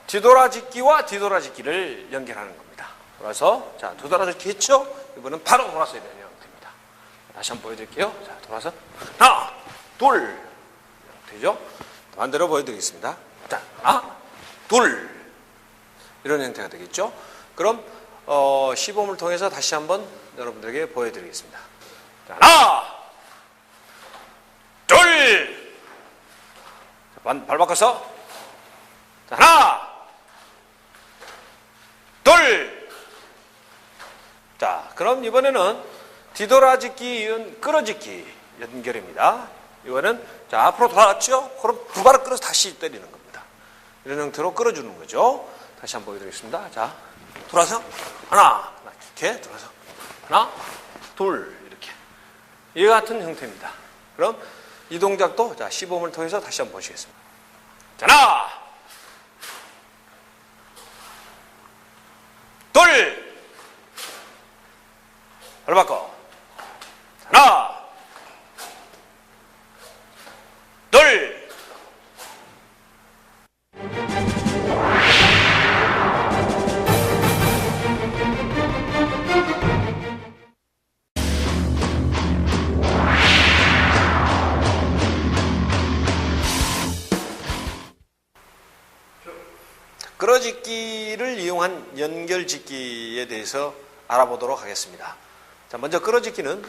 뒤돌아짓기와 뒤돌아짓기를 연결하는 겁니다. 돌아서 자, 뒤돌아짓기 했죠? 이번엔 바로 돌아서야 되는 형태입니다. 다시 한번 보여드릴게요. 자, 돌아서 하나, 둘 되죠? 반대로 보여드리겠습니다. 자, 하나, 둘 이런 형태가 되겠죠? 그럼 시범을 통해서 다시 한번 여러분들에게 보여드리겠습니다. 자, 하나, 둘. 자, 발 바꿔서 자, 하나, 둘. 자, 그럼 이번에는 뒤돌아짓기 이은 끌어짓기 연결입니다. 이거는 자, 앞으로 돌아갔죠? 그럼 두 발을 끌어서 다시 때리는 겁니다. 이런 형태로 끌어주는 거죠. 다시 한번 보여드리겠습니다. 자, 돌아서 하나, 이렇게 돌아서 하나, 둘 이렇게 이와 같은 형태입니다. 그럼 이 동작도 자, 시범을 통해서 다시 한번 보시겠습니다. 자, 하나, 둘, 발 바꿔. 하나, 둘. 끌어짓기를 이용한 연결짓기에 대해서 알아보도록 하겠습니다. 자, 먼저 끌어짓기는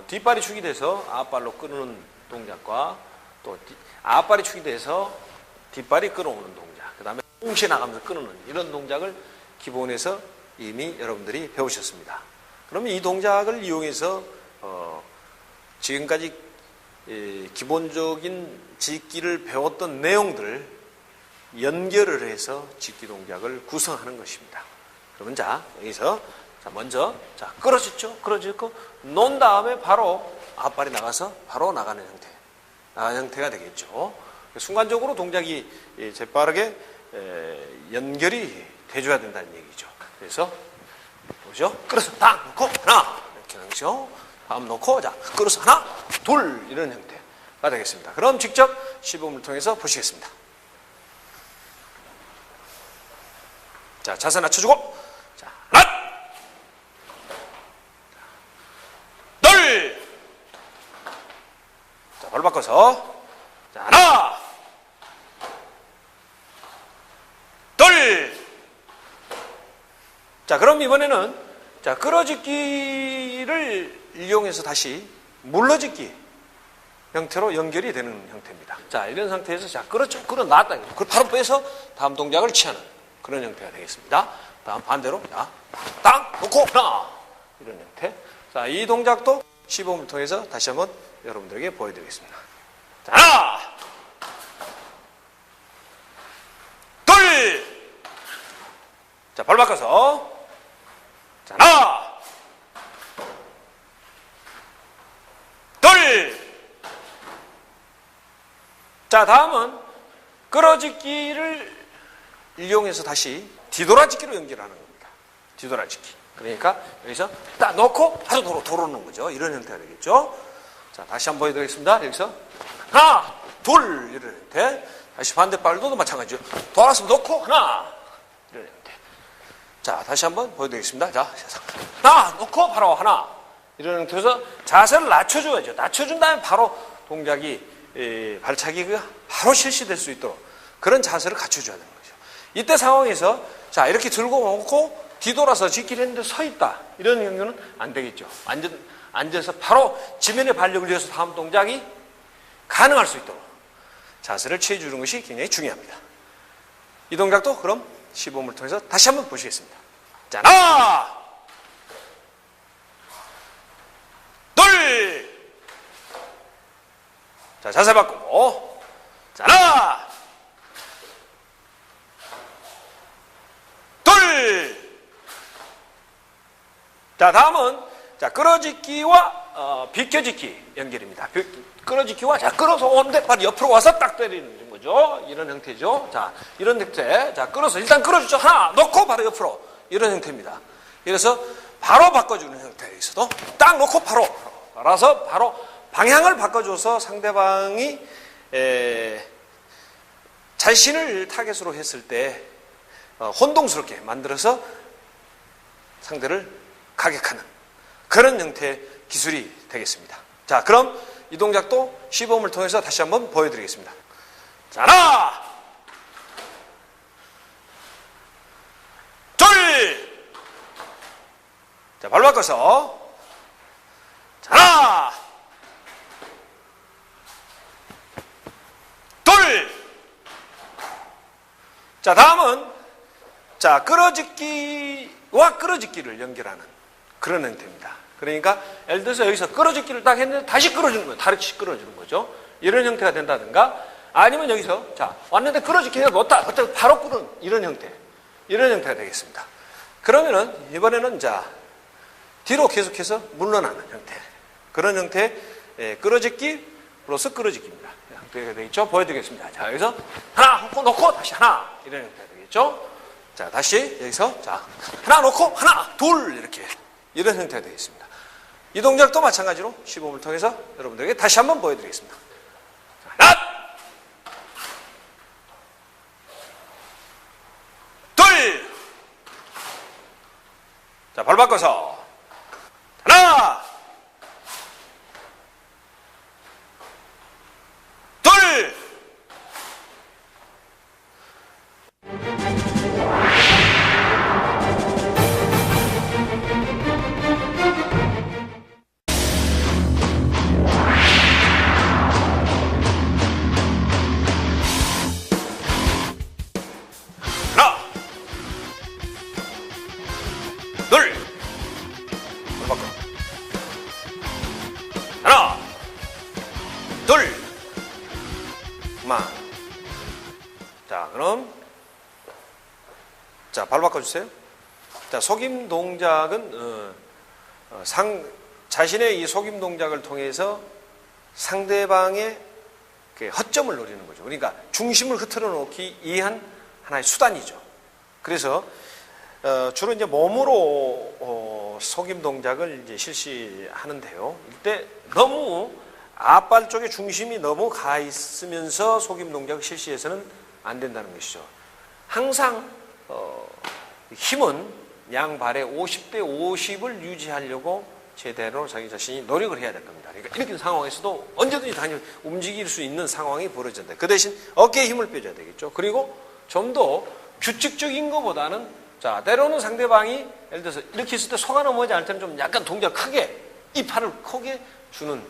뒷발이 축이 돼서 앞발로 끌어오는 동작과 또 앞발이 축이 돼서 뒷발이 끌어오는 동작, 그 다음에 동시에 나가면서 끌어오는 이런 동작을 기본에서 이미 여러분들이 배우셨습니다. 그러면 이 동작을 이용해서 지금까지 기본적인 짓기를 배웠던 내용들을 연결을 해서 짓기 동작을 구성하는 것입니다. 그러면 자, 여기서 자, 먼저 자, 끌어짓죠. 끌어짓고 놓은 다음에 바로 앞발이 나가서 바로 나가는 형태가 되겠죠. 순간적으로 동작이 재빠르게 연결이 돼줘야 된다는 얘기죠. 그래서 보죠. 끌어서 딱 놓고 하나 이렇게 넣죠. 다음 놓고 자, 끌어서 하나, 둘 이런 형태가 되겠습니다. 그럼 직접 시범을 통해서 보시겠습니다. 자, 자세 낮춰주고, 자, 하나, 둘, 자, 발 바꿔서, 자, 하나, 둘. 자, 그럼 이번에는 자, 끌어짓기를 이용해서 다시 물러짓기 형태로 연결이 되는 형태입니다. 자, 이런 상태에서 자, 끌어놨다. 그걸 바로 빼서 다음 동작을 취하는 그런 형태가 되겠습니다. 다음 반대로 자, 딱 놓고 하나 이런 형태. 자, 이 동작도 시범을 통해서 다시 한번 여러분들에게 보여드리겠습니다. 자, 하나, 둘, 자, 발 바꿔서, 자, 하나, 둘, 자, 다음은 끌어짓기를 이용해서 다시 뒤돌아짓기로 연결하는 겁니다. 뒤돌아짓기. 그러니까 여기서 딱 놓고 바로 돌아오는 거죠. 이런 형태가 되겠죠. 자, 다시 한번 보여드리겠습니다. 여기서 하나, 둘, 이런 형태. 다시 반대발도 마찬가지죠. 돌아서 놓고 하나, 이런 형태. 자, 다시 한번 보여드리겠습니다. 자, 하나, 놓고 바로 하나. 이런 형태에서 자세를 낮춰줘야죠. 낮춰준 다음에 바로 동작이, 발차기가 바로 실시될 수 있도록 그런 자세를 갖춰줘야 되는 거죠. 이때 상황에서 자, 이렇게 들고 놓고 뒤돌아서 짓기를 했는데 서 있다. 이런 경우는 안 되겠죠. 앉아서 바로 지면의 발력을 위해서 다음 동작이 가능할 수 있도록 자세를 취해주는 것이 굉장히 중요합니다. 이 동작도 그럼 시범을 통해서 다시 한번 보시겠습니다. 자, 하나, 둘, 자, 자세 바꾸고, 자, 하나, 둘, 자, 다음은 자, 끌어짓기와 비껴짓기 연결입니다. 끌어짓기와 자, 끌어서 오는데 바로 옆으로 와서 딱 때리는 거죠. 이런 형태죠. 자, 이런 형태. 자, 끌어서 일단 끌어주죠. 하나 놓고 바로 옆으로 이런 형태입니다. 그래서 바로 바꿔주는 형태에서도 딱 놓고 바로 알아서 바로 방향을 바꿔줘서 상대방이 자신을 타겟으로 했을 때 혼동스럽게 만들어서 상대를 가격하는 그런 형태의 기술이 되겠습니다. 자, 그럼 이 동작도 시범을 통해서 다시 한번 보여드리겠습니다. 자, 하나, 둘, 자, 발 바꿔서, 자, 하나, 둘, 자, 다음은 자, 끌어짓기와 끌어짓기를 연결하는 그런 형태입니다. 그러니까 예를 들어서 여기서 끌어짓기를 딱 했는데 다시 끌어주는 거예요. 다시 끌어주는 거죠. 이런 형태가 된다든가 아니면 여기서 자, 왔는데 끌어짓기가 못다. 그때 바로 끌은 이런 형태. 이런 형태가 되겠습니다. 그러면은 이번에는 자, 뒤로 계속해서 물러나는 형태. 그런 형태의 끌어짓기 플러스 끌어짓기입니다. 형태가 되겠죠. 보여드리겠습니다. 자, 여기서 하나 놓고 다시 하나. 이런 형태가 되겠죠. 자, 다시 여기서 자, 하나 놓고 하나, 둘 이렇게 이런 형태가 되겠습니다. 이 동작도 마찬가지로 시범을 통해서 여러분들에게 다시 한번 보여드리겠습니다. 자, 하나, 둘, 자, 발 바꿔서 하나, 둘, 자, 그럼 자, 발 바꿔주세요. 자, 속임 동작은 자신의 이 속임 동작을 통해서 상대방의 허점을 노리는 거죠. 그러니까 중심을 흐트러 놓기 위한 하나의 수단이죠. 그래서 주로 이제 몸으로 속임 동작을 이제 실시하는데요. 이때 너무 앞발 쪽에 중심이 너무 가 있으면서 속임 동작을 실시해서는 안 된다는 것이죠. 항상 힘은 양발의 50대 50을 유지하려고 제대로 자기 자신이 노력을 해야 될 겁니다. 그러니까 이렇게 상황에서도 언제든지 당연히 움직일 수 있는 상황이 벌어진다. 그 대신 어깨에 힘을 빼줘야 되겠죠. 그리고 좀 더 규칙적인 것보다는 자, 때로는 상대방이 예를 들어서 이렇게 있을 때 속아 넘어가지 않을 때는 좀 약간 동작 크게 이 팔을 크게 주는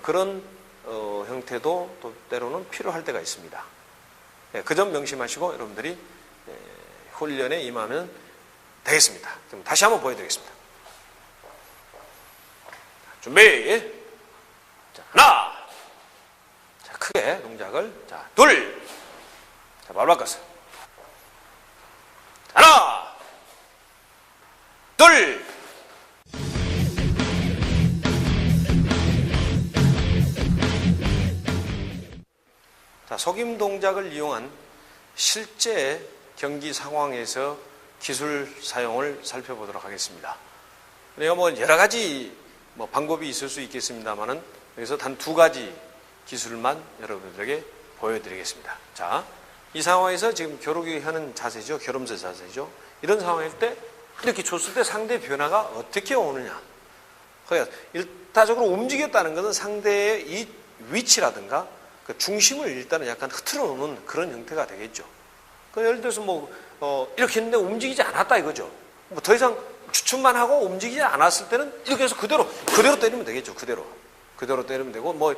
그런 형태도 또 때로는 필요할 때가 있습니다. 그 점 명심하시고 여러분들이 훈련에 임하면 되겠습니다. 그럼 다시 한번 보여드리겠습니다. 준비. 자, 하나. 자, 크게 동작을. 자, 둘. 자, 바로 바꿨어. 하나. 둘. 자, 속임 동작을 이용한 실제 경기 상황에서 기술 사용을 살펴보도록 하겠습니다. 내가 여러 가지 방법이 있을 수 있겠습니다만은 여기서 단 두 가지 기술만 여러분들에게 보여드리겠습니다. 자, 이 상황에서 지금 겨루기 하는 자세죠. 겨름새 자세죠. 이런 상황일 때 이렇게 줬을 때 상대의 변화가 어떻게 오느냐. 그러니까 일차적으로 움직였다는 것은 상대의 이 위치라든가 그 중심을 일단은 약간 흐트러 놓는 그런 형태가 되겠죠. 예를 들어서 이렇게 했는데 움직이지 않았다 이거죠. 더 이상 추측만 하고 움직이지 않았을 때는 이렇게 해서 그대로 때리면 되겠죠. 그대로 때리면 되고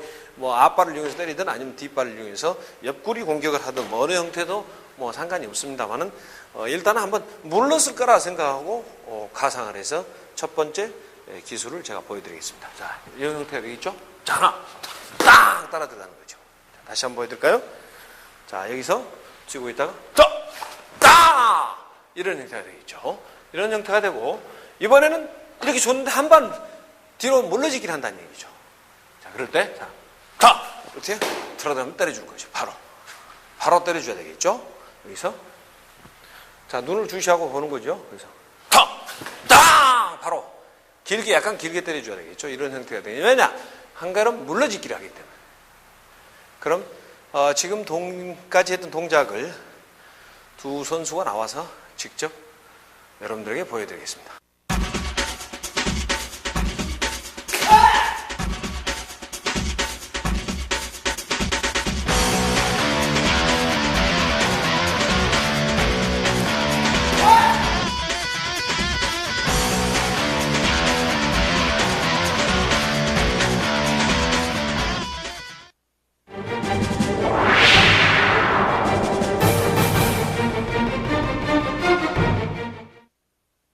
앞발을 이용해서 때리든 아니면 뒷발을 이용해서 옆구리 공격을 하든 어느 형태도 상관이 없습니다만은 일단은 한번 물렀을 거라 생각하고 가상을 해서 첫 번째 기술을 제가 보여드리겠습니다. 자, 이런 형태가 되겠죠. 자, 하나 땅 따라 들어가는 거죠. 자, 다시 한번 보여드릴까요? 자, 여기서 쥐고 있다가 땅 이런 형태가 되겠죠. 이런 형태가 되고 이번에는 이렇게 줬는데 한 번 뒤로 물러지기를 한다는 얘기죠. 자, 그럴 때 이렇게 들어가면 때려주는 거죠. 바로 때려줘야 되겠죠. 여기서 자, 눈을 주시하고 보는 거죠. 그래서 땅 바로 약간 길게 때려줘야 되겠죠. 이런 형태가 되겠죠. 왜냐? 한 걸음 물러지기를 하기 때문에. 그럼 지금까지 했던 동작을 두 선수가 나와서 직접 여러분들에게 보여드리겠습니다.